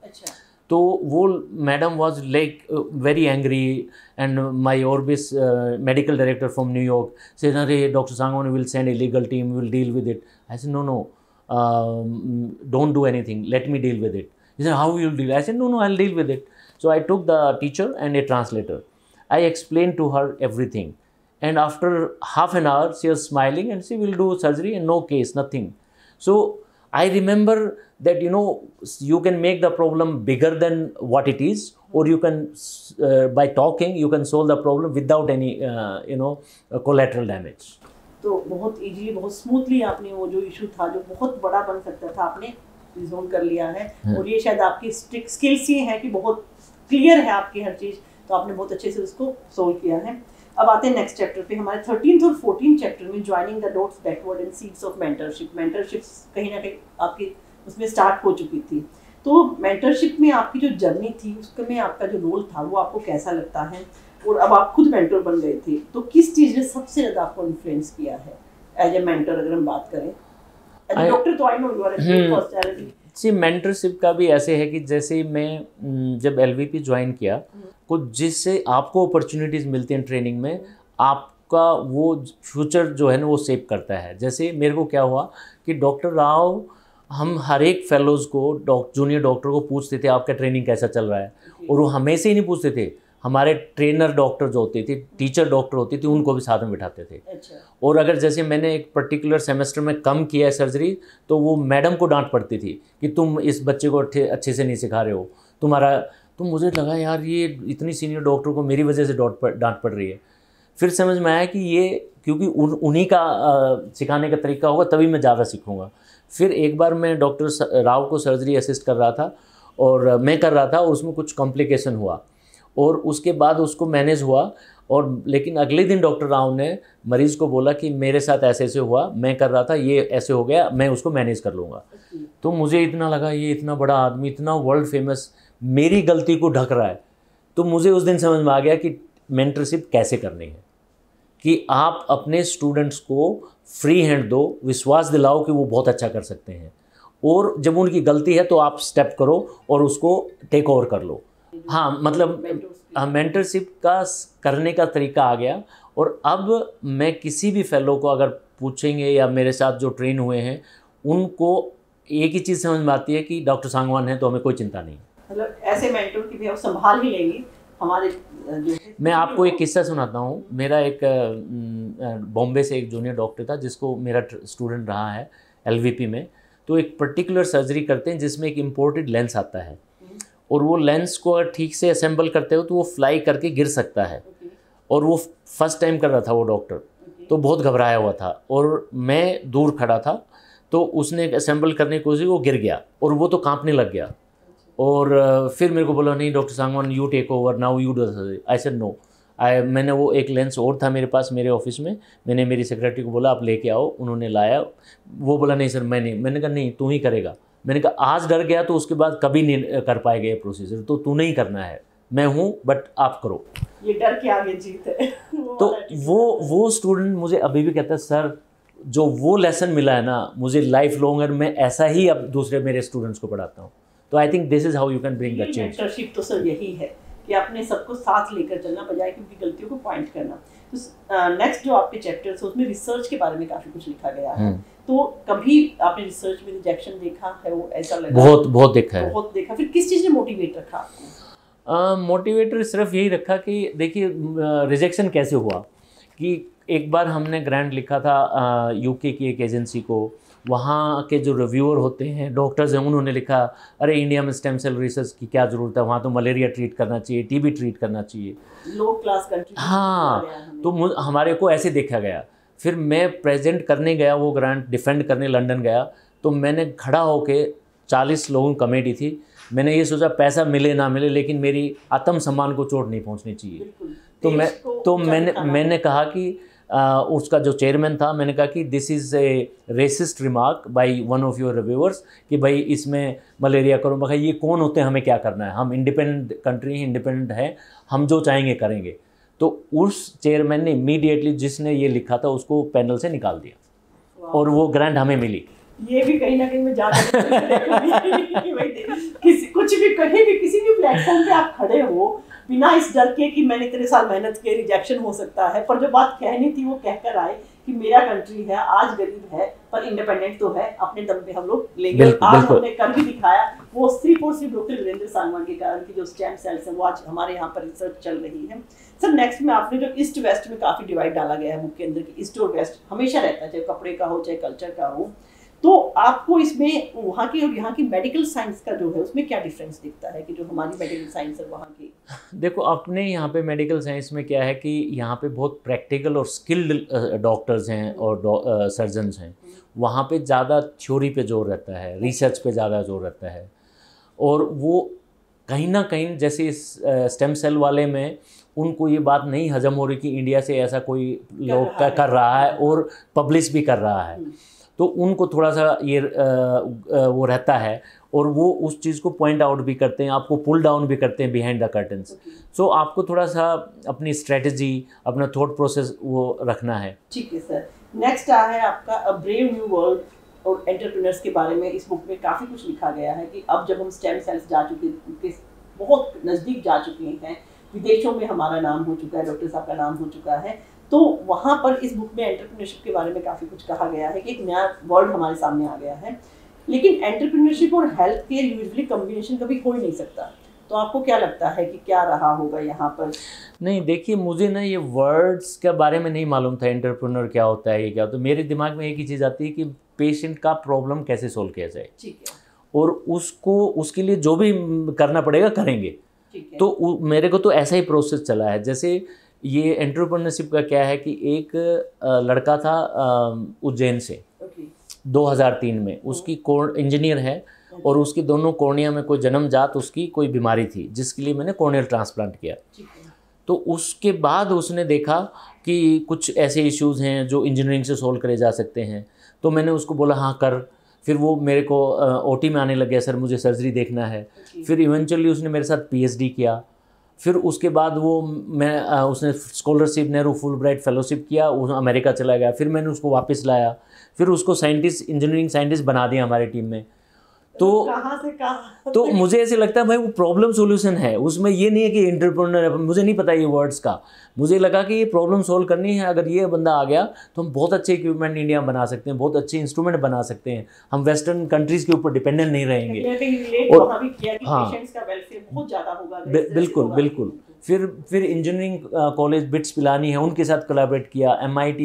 Speaker 2: तो वो madam was like very angry and my Orbis medical director from New York said अरे doctor Sangwan will send a legal team, will deal with it. I said no don't do anything, let me deal with it. He said how will deal. I said no I will deal with it. So I took the teacher and a translator. I explain to her everything and after half an hour she was smiling and she will do surgery and no case, nothing. So I remember that you can make the problem bigger than what it is, or you can by talking you can solve the problem without any collateral damage.
Speaker 1: तो बहुत इजीली बहुत स्मूथली आपने वो जो इशू था जो बहुत बड़ा बन सकता था आपने रिजोल्व कर लिया है। और ये शायद आपकी स्किल्स ही है कि बहुत क्लियर है आपकी हर चीज़, तो आपने बहुत अच्छे से उसको सोल्व किया है। अब आते हैं नेक्स्ट चैप्टर पे, हमारे 13th और 14th चैप्टर में joining the dots backward and seeds of mentorship. Mentorship कहीं ना कहीं आपकी उसमें स्टार्ट हो चुकी थी। तो मेंटरशिप में आपकी जो जर्नी थी उसमें आपका जो रोल था वो आपको कैसा लगता है, और अब आप खुद मेंटर बन गए थे, तो किस चीज़ ने सबसे ज़्यादा आपको इन्फ्लुएंस किया है एज ए मेंटर? अगर हम बात करें एज ए डॉक्टर तो I know you are a personality.
Speaker 2: जी, मेंटरशिप का भी ऐसे है कि जैसे मैं जब LVP ज्वाइन किया, कुछ जिससे आपको अपॉर्चुनिटीज़ मिलती हैं ट्रेनिंग में, आपका वो फ्यूचर जो है ना वो सेव करता है। जैसे मेरे को क्या हुआ कि डॉक्टर राव, हम हर एक फेलोज़ को जूनियर डॉक्टर को पूछते थे आपका ट्रेनिंग कैसा चल रहा है, और वो हमें से ही नहीं पूछते थे, हमारे ट्रेनर डॉक्टर जो होते थे, टीचर डॉक्टर होती थी, उनको भी साथ में बिठाते थे। और अगर जैसे मैंने एक पर्टिकुलर सेमेस्टर में कम किया है सर्जरी, तो वो मैडम को डांट पड़ती थी कि तुम इस बच्चे को अच्छे से नहीं सिखा रहे हो तुम्हारा। तो मुझे लगा यार ये इतनी सीनियर डॉक्टर को मेरी वजह से डांट पड़ रही है। फिर समझ में आया कि ये क्योंकि उन्हीं का सिखाने का तरीका होगा तभी मैं ज़्यादा सीखूँगा। फिर एक बार मैं डॉक्टर राव को सर्जरी असिस्ट कर रहा था और मैं कर रहा था, और उसमें कुछ कॉम्प्लिकेशन हुआ और उसके बाद उसको मैनेज हुआ। और लेकिन अगले दिन डॉक्टर राव ने मरीज़ को बोला कि मेरे साथ ऐसे ऐसे हुआ, मैं कर रहा था, ये ऐसे हो गया, मैं उसको मैनेज कर लूँगा। तो मुझे इतना लगा ये इतना बड़ा आदमी, इतना वर्ल्ड फेमस, मेरी गलती को ढक रहा है। तो मुझे उस दिन समझ में आ गया कि मेंटरशिप कैसे करनी है, कि आप अपने स्टूडेंट्स को फ्री हैंड दो, विश्वास दिलाओ कि वो बहुत अच्छा कर सकते हैं, और जब उनकी गलती है तो आप स्टेप करो और उसको टेक ओवर कर लो। हाँ, मतलब मेंटरशिप का करने का तरीका आ गया। और अब मैं किसी भी फेलो को अगर पूछेंगे या मेरे साथ जो ट्रेन हुए हैं उनको एक ही चीज़ समझ में आती है कि डॉक्टर सांगवान है तो हमें कोई चिंता नहीं।
Speaker 1: मतलब ऐसे मेंटर की भी आप संभाल ही लेंगे हमारे जो है।
Speaker 2: मैं आपको एक किस्सा सुनाता हूँ। मेरा एक बॉम्बे से एक जूनियर डॉक्टर था जिसको मेरा स्टूडेंट रहा है LVP में। तो एक पर्टिकुलर सर्जरी करते हैं जिसमें एक इम्पोर्टेड लेंस आता है, और वो लेंस को अगर ठीक से असेंबल करते हो तो वो फ्लाई करके गिर सकता है। और वो फर्स्ट टाइम कर रहा था वो डॉक्टर, तो बहुत घबराया हुआ था और मैं दूर खड़ा था। तो उसने असेंबल करने की कोशिश, वो गिर गया और वो तो कांपने लग गया। और फिर मेरे को बोला, नहीं doctor Sangwan you take over now, you do surgery. I said no. मैंने वो एक लेंस और था मेरे पास मेरे ऑफिस में, मैंने मेरी सेक्रेटरी को बोला आप लेके आओ, उन्होंने लाया। वो बोला नहीं सर मैं नहीं। मैंने कहा नहीं तू ही करेगा। मैंने कहा आज डर गया तो उसके बाद कभी नहीं कर पाएगा ये प्रोसीजर, तो तू नहीं करना है, मैं हूँ बट आप करो।
Speaker 1: ये डर के आगे जीत है।
Speaker 2: तो वो स्टूडेंट मुझे अभी भी कहता है सर जो वो लेसन मिला है ना मुझे लाइफ लॉन्ग, और मैं ऐसा ही अब दूसरे मेरे स्टूडेंट्स को पढ़ाता हूँ। तो I think this is how you can bring the change.
Speaker 1: Mentorship तो सर यही है कि अपने सबको साथ लेकर चलना बजाय कि उनकी गलतियों को पॉइंट करना। तो नेक्स्ट जो आपके चैप्टर्स है उसमें रिसर्च के बारे में काफी कुछ लिखा गया है। तो कभी आपने रिसर्च में रिजेक्शन देखा है? वो ऐसा लगा?
Speaker 2: बहुत देखा है।
Speaker 1: बहुत देखा। फिर किस चीज़ ने मोटिवेट रखा आपको?
Speaker 2: मोटिवेटर सिर्फ यही रखा कि देखिए रिजेक्शन कैसे हुआ कि एक बार हमने ग्रांट लिखा था UK की एक एजेंसी को। वहाँ के जो रिव्यूअर होते हैं डॉक्टर्स हैं उन्होंने लिखा अरे इंडिया में स्टेम सेल रिसर्च की क्या ज़रूरत है, वहाँ तो मलेरिया ट्रीट करना चाहिए, TB ट्रीट करना चाहिए,
Speaker 1: लो क्लास कंट्री।
Speaker 2: हाँ, तो हमारे को ऐसे देखा गया। फिर मैं प्रेजेंट करने गया, वो ग्रांट डिफेंड करने लंदन गया। तो मैंने खड़ा होके 40 लोगों की कमेटी थी, मैंने ये सोचा पैसा मिले ना मिले लेकिन मेरी आत्म सम्मान को चोट नहीं पहुंचनी चाहिए। तो मैंने कहा कि उसका जो चेयरमैन था, मैंने कहा कि this is a racist remark by one of your reviewers कि भाई इसमें मलेरिया करो। मैं कहा ये कौन होते हैं, हमें क्या करना है, हम इंडिपेंडेंट कंट्री हैं, इंडिपेंडेंट है, हम जो चाहेंगे करेंगे। तो उस चेयरमैन ने इमीडिएटली जिसने ये लिखा था उसको पैनल से निकाल दिया और वो ग्रांट हमें मिली।
Speaker 1: ये भी कहीं ना कहीं मैं जान कुछ भी कहीं भी किसी भी प्लेटफॉर्म पे आप खड़े हो बिना इस डर के कि मैंने इतने साल मेहनत की, रिजेक्शन हो सकता है, पर जो बात कहनी थी वो कहकर आए कि मेरा कंट्री है, आज गरीब है पर इंडिपेंडेंट तो है, अपने दम पे हम लोग लेंगे। आज हमने कर भी दिखाया। वो सिर्फ और सिर्फ डॉक्टर वीरेंद्र सांगवान के कारण की जो स्टेम सेल्स है वो आज हमारे यहाँ पर रिसर्च चल रही है। सर नेक्स्ट में आपने जो ईस्ट वेस्ट में काफ़ी डिवाइड डाला गया है बुक के अंदर कि ईस्ट और वेस्ट हमेशा रहता है, चाहे कपड़े का हो चाहे कल्चर का हो। तो आपको इसमें वहाँ की और यहाँ की मेडिकल साइंस का जो है उसमें क्या डिफरेंस दिखता है कि जो हमारी मेडिकल साइंस है वहाँ की?
Speaker 2: देखो अपने यहाँ पे मेडिकल साइंस में क्या है कि यहाँ पे बहुत प्रैक्टिकल और स्किल्ड डॉक्टर्स हैं और सर्जन्स हैं। वहाँ पे ज़्यादा थ्योरी पे जोर रहता है, रिसर्च पे ज़्यादा जोर रहता है। और वो कहीं ना कहीं जैसे इस स्टेम सेल वाले में उनको ये बात नहीं हजम हो रही कि इंडिया से ऐसा कोई लोग कर रहा है और पब्लिश भी कर रहा है, तो उनको थोड़ा सा ये वो रहता है और वो उस चीज़ को पॉइंट आउट भी करते हैं, आपको पुल डाउन भी करते हैं बिहाइंड द कर्टन्स। सो आपको थोड़ा सा अपनी स्ट्रेटजी, अपना थॉट प्रोसेस वो रखना है।
Speaker 1: ठीक है सर। नेक्स्ट आ है आपका अ ब्रेव न्यू वर्ल्ड और एंटरप्रेन्योर्स के बारे में। इस बुक में काफ़ी कुछ लिखा गया है कि अब जब हम स्टेम सेल्स जा चुके बहुत नज़दीक जा चुके हैं, विदेशों में हमारा नाम हो चुका है, डॉक्टर साहब का नाम हो चुका है, तो वहाँ पर इस बुक में एंटरप्रेन्योरशिप के बारे में काफ़ी कुछ कहा गया है कि एक नया वर्ल्ड हमारे सामने आ गया है। लेकिन एंटरप्रेन्योरशिप और हेल्थ केयर यूजुअली कॉम्बिनेशन कभी हो ही नहीं सकता। तो आपको क्या लगता है कि क्या रहा होगा यहाँ पर?
Speaker 2: नहीं देखिए, मुझे ना ये वर्ड्स के बारे में नहीं मालूम था, एंटरप्रेन्योर क्या होता है, ये क्या होता है। मेरे दिमाग में एक ही चीज़ आती है कि पेशेंट का प्रॉब्लम कैसे सोल्व किया जाए,
Speaker 1: ठीक है,
Speaker 2: और उसको उसके लिए जो भी करना पड़ेगा करेंगे। तो मेरे को तो ऐसा ही प्रोसेस चला है। जैसे ये एंटरप्रेन्योरशिप का क्या है कि एक लड़का था उज्जैन से 2003 में, उसकी इंजीनियर है और उसकी दोनों कॉर्निया में कोई जन्मजात उसकी कोई बीमारी थी जिसके लिए मैंने कॉर्नियल ट्रांसप्लांट किया। तो उसके बाद उसने देखा कि कुछ ऐसे इश्यूज़ हैं जो इंजीनियरिंग से सोल्व करे जा सकते हैं। तो मैंने उसको बोला हाँ कर। फिर वो मेरे को OT में आने लग गया, सर मुझे सर्जरी देखना है। फिर इवेंचुअली उसने मेरे साथ PhD किया। फिर उसके बाद उसने scholarship Nehru full bright fellowship किया, वो अमेरिका चला गया। फिर मैंने उसको वापस लाया, फिर उसको साइंटिस्ट, इंजीनियरिंग साइंटिस्ट बना दिया हमारी टीम में। तो
Speaker 1: कहाँ से कहाँ
Speaker 2: तो मुझे ऐसे लगता है भाई वो प्रॉब्लम सॉल्यूशन है, उसमें ये नहीं है कि एंटरप्रेन्योर है, मुझे नहीं पता ये वर्ड्स का, मुझे लगा कि ये प्रॉब्लम सॉल्व करनी है। अगर ये बंदा आ गया तो हम बहुत अच्छे इक्विपमेंट इंडिया में बना सकते हैं, बहुत अच्छे इंस्ट्रूमेंट बना सकते हैं, हम वेस्टर्न कंट्रीज़ के ऊपर डिपेंडेंट नहीं रहेंगे। और हाँ बिल्कुल बिल्कुल। फिर इंजीनियरिंग कॉलेज बिट्स पिलानी है, उनके साथ कोलैबोरेट किया, MIT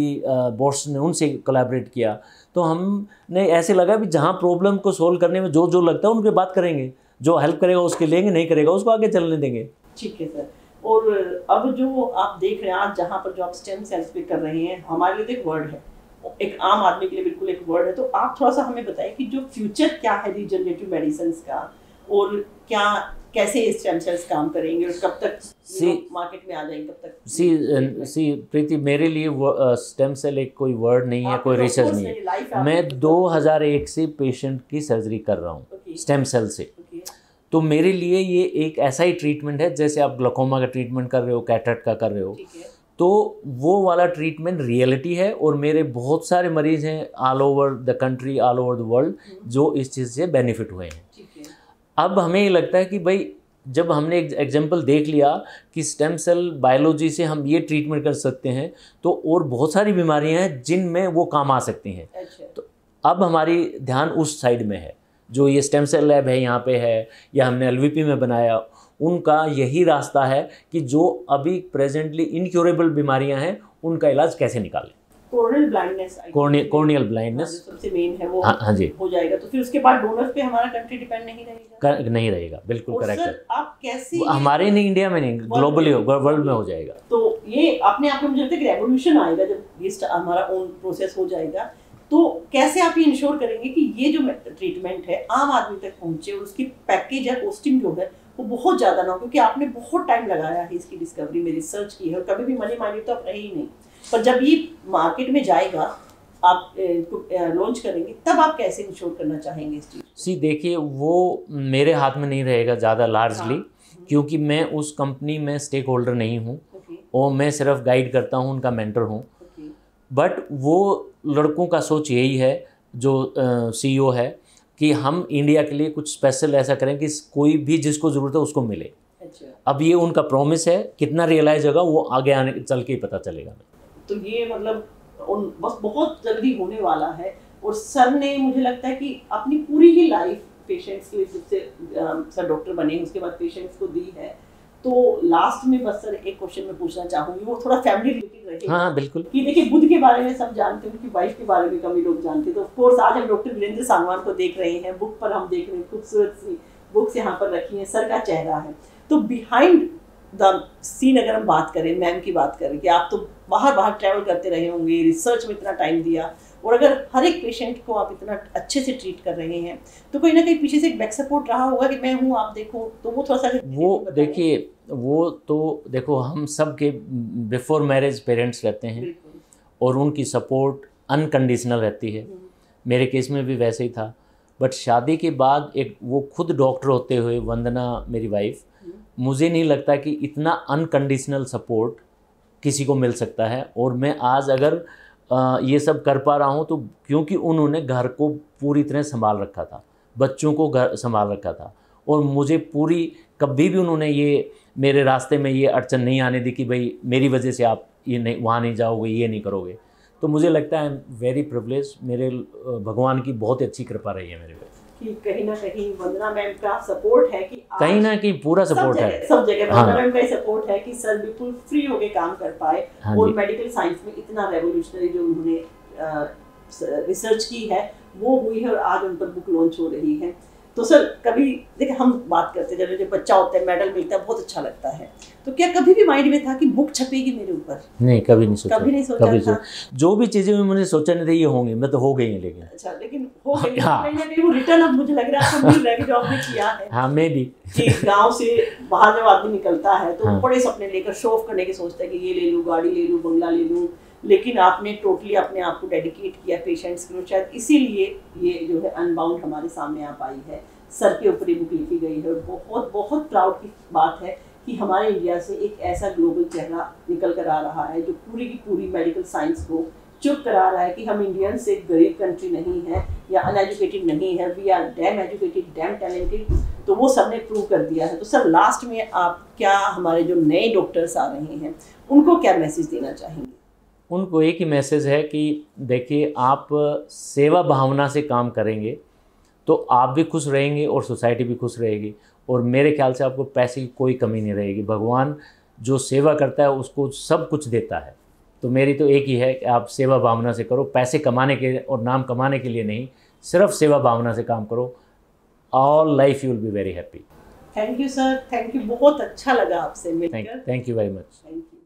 Speaker 2: बोर्ड्स ने उनसे कोलैबोरेट किया। तो हमने ऐसे लगा भी जहाँ प्रॉब्लम को सोल्व करने में जो लगता है उनके बात करेंगे, जो हेल्प करेगा उसके लेंगे, नहीं करेगा उसको आगे चलने देंगे।
Speaker 1: ठीक है सर। और अब जो आप देख रहे हैं आज जहाँ पर जो आप स्टेम सेल्स पे कर रहे हैं, हमारे लिए तो एक वर्ड है, एक आम आदमी के लिए बिल्कुल एक वर्ड है। तो आप थोड़ा सा हमें बताएं कि जो फ्यूचर क्या है रीजनरेटिव मेडिसिन का, और क्या कैसे स्टेम सेल्स काम करेंगे और कब तक मार्केट में आ जाएंगे, कब तक?
Speaker 2: सी प्रीति, मेरे लिए स्टेम सेल एक कोई वर्ड नहीं है, कोई रिसर्च नहीं है। मैं 2001 से पेशेंट की सर्जरी कर रहा हूँ स्टेम सेल से। तो मेरे लिए ये एक ऐसा ही ट्रीटमेंट है जैसे आप ग्लूकोमा का ट्रीटमेंट कर रहे हो, कैटरेक्ट का कर रहे हो, तो वो वाला ट्रीटमेंट रियलिटी है। और मेरे बहुत सारे मरीज हैं all over the country, all over the world, जो इस चीज़ से बेनिफिट हुए हैं। अब हमें ये लगता है कि भाई जब हमने एक एग्जाम्पल देख लिया कि स्टेम सेल बायोलॉजी से हम ये ट्रीटमेंट कर सकते हैं, तो और बहुत सारी बीमारियां हैं जिनमें वो काम आ सकती हैं। तो अब हमारी ध्यान उस साइड में है, जो ये स्टेम सेल लैब है यहाँ पे है, या हमने LVP में बनाया, उनका यही रास्ता है कि जो अभी प्रेजेंटली इनक्योरेबल बीमारियां हैं उनका इलाज कैसे निकालें।
Speaker 1: कॉर्नियल ब्लाइंडनेस,
Speaker 2: कॉर्नियल ब्लाइंडनेस
Speaker 1: सबसे मेन है वो।
Speaker 2: हाँ जी,
Speaker 1: हो जाएगा तो फिर उसके बाद डोनर्स पे हमारा कंट्री डिपेंड नहीं रहेगा।
Speaker 2: नहीं रहेगा, बिल्कुल करेक्ट है।
Speaker 1: आप कैसे
Speaker 2: हमारे नहीं, इंडिया में नहीं, ग्लोबली वर्ल्ड में हो जाएगा।
Speaker 1: तो ये अपने आप में मुझे लगता है कि रेवोल्यूशन आएगा जब ये हमारा ओन प्रोसेस हो जाएगा। तो कैसे आप ये इंश्योर करेंगे कि ये जो ट्रीटमेंट है आम आदमी तक पहुंचे और उसकी पैकेज या कॉस्टिंग जो है वो बहुत ज़्यादा ना हो, क्योंकि आपने बहुत टाइम लगाया है इसकी डिस्कवरी में, रिसर्च की है, और कभी भी मनी माइंडेड तो आप रहे ही नहीं। पर जब ये मार्केट में जाएगा, आप लॉन्च करेंगे, तब आप कैसे इंश्योर करना चाहेंगे इस चीज़?
Speaker 2: देखिए वो मेरे हाथ में नहीं रहेगा ज़्यादा लार्जली, क्योंकि मैं उस कंपनी में स्टेक होल्डर नहीं हूँ, और मैं सिर्फ गाइड करता हूँ, उनका मेंटर हूँ। बट वो लड़कों का सोच यही है जो CEO है कि हम इंडिया के लिए कुछ स्पेशल ऐसा करें कि कोई भी जिसको ज़रूरत है उसको मिले। अब ये उनका प्रॉमिस है, कितना रियलाइज होगा वो आगे आने चल के ही पता चलेगा।
Speaker 1: तो ये मतलब बस बहुत जल्दी होने वाला है। और सर ने मुझे लगता है कि अपनी पूरी ही लाइफ पेशेंट्स के लिए, जब से सर डॉक्टर बने उसके बाद पेशेंट्स को दी है। तो लास्ट में बस सर एक क्वेश्चन मैं पूछना चाहूँगी, वो थोड़ा फैमिली रिलेटेड रहेगा।
Speaker 2: हाँ बिल्कुल। कि
Speaker 1: देखिए बुद्ध के बारे में सब जानते हैं, उनकी वाइफ के बारे में कम ही लोग जानते हैं। तो ऑफ कोर्स आज हम डॉक्टर वीरेंद्र सांगवान को देख रहे हैं, बुक पर हम देख रहे हैं, खूबसूरत सी बुक्स यहाँ पर रखी हैं, सर का चेहरा है। तो बिहाइंड द सीन अगर हम बात करें, मैम की बात करें, कि आप तो बाहर ट्रैवल करते रहे होंगे, रिसर्च में इतना टाइम दिया, और अगर हर एक पेशेंट को आप इतना अच्छे से ट्रीट कर रहे हैं, तो कहीं ना कहीं पीछे से एक बैक सपोर्ट रहा होगा कि मैं हूँ, आप देखो। तो वो थोड़ा सा
Speaker 2: वो देखिए, वो तो देखो हम सब के बिफोर मैरिज पेरेंट्स रहते हैं और उनकी सपोर्ट अनकंडीशनल रहती है। मेरे केस में भी वैसे ही था। बट शादी के बाद एक वो खुद डॉक्टर होते हुए, वंदना मेरी वाइफ, मुझे नहीं लगता कि इतना अनकंडीशनल सपोर्ट किसी को मिल सकता है। और मैं आज अगर ये सब कर पा रहा हूँ तो क्योंकि उन्होंने घर को पूरी तरह संभाल रखा था, बच्चों को घर संभाल रखा था, और मुझे पूरी कभी भी उन्होंने ये मेरे रास्ते में ये अड़चन नहीं आने दी कि भाई मेरी वजह से आप ये नहीं, वहाँ नहीं जाओगे, ये नहीं करोगे। तो मुझे लगता है वेरी प्रिविलेज, मेरे भगवान की बहुत अच्छी कृपा रही है मेरे पे
Speaker 1: कि कहीं ना कहीं वंदना मैम का सपोर्ट है, कि
Speaker 2: कहीं ना कहीं पूरा सपोर्ट है
Speaker 1: सब जगह। वंदना मैम का सपोर्ट है कि सर बिल्कुल फ्री होके काम कर पाए। और मेडिकल साइंस में इतना रेवोल्यूशनरी जो उन्होंने रिसर्च की है वो हुई है, और आज उन पर बुक लॉन्च हो रही है। तो सर कभी देखिए हम बात करते हैं, जब बच्चा होता है, मेडल मिलता है, बहुत अच्छा लगता है। तो क्या कभी भी माइंड में था कि बुक छपेगी मेरे ऊपर?
Speaker 2: नहीं, कभी नहीं सोचा।
Speaker 1: कभी नहीं सोचा था।
Speaker 2: जो भी चीजें मैंने सोचा नहीं था ये होंगी, मैं तो हो गई है। लेकिन
Speaker 1: अच्छा, लेकिन हो गई। हाँ। वो रिटर्न अब मुझे लग रहा है आपको मिल रहा है कि जो आपने किया है।
Speaker 2: हाँ, मैं भी
Speaker 1: कि गांव से बाहर जब आदमी निकलता है तो बड़े सपने लेकर शो ऑफ करने की सोचता है कि ये ले लूँ, गाड़ी ले लूँ, बंगला ले लूँ, लेकिन आपने टोटली अपने आप को डेडिकेट किया पेशेंट्स के लिए। शायद इसीलिए ये जो है अनबाउंड हमारे सामने आ पाई है, सर के ऊपर ये बुक लिखी गई है। और बहुत बहुत प्राउड की बात है कि हमारे इंडिया से एक ऐसा ग्लोबल चेहरा निकल कर आ रहा है जो पूरी की पूरी मेडिकल साइंस को चुप करा रहा है कि हम इंडियंस एक गरीब कंट्री नहीं है या अनएजुकेटेड नहीं है, we are damn educated, damn talented, तो वो सबने प्रूव कर दिया है। तो सर लास्ट में आप क्या हमारे जो नए डॉक्टर्स आ रहे हैं उनको क्या मैसेज देना चाहेंगे?
Speaker 2: उनको एक ही मैसेज है कि देखिए, आप सेवा भावना से काम करेंगे तो आप भी खुश रहेंगे और सोसाइटी भी खुश रहेगी, और मेरे ख्याल से आपको पैसे की कोई कमी नहीं रहेगी। भगवान जो सेवा करता है उसको सब कुछ देता है। तो मेरी तो एक ही है कि आप सेवा भावना से करो, पैसे कमाने के और नाम कमाने के लिए नहीं, सिर्फ सेवा भावना से काम करो। All life you will be very happy.
Speaker 1: Thank you sir, thank you, बहुत अच्छा लगा आपसे मिलकर।
Speaker 2: Thank you very much.
Speaker 1: Thank you.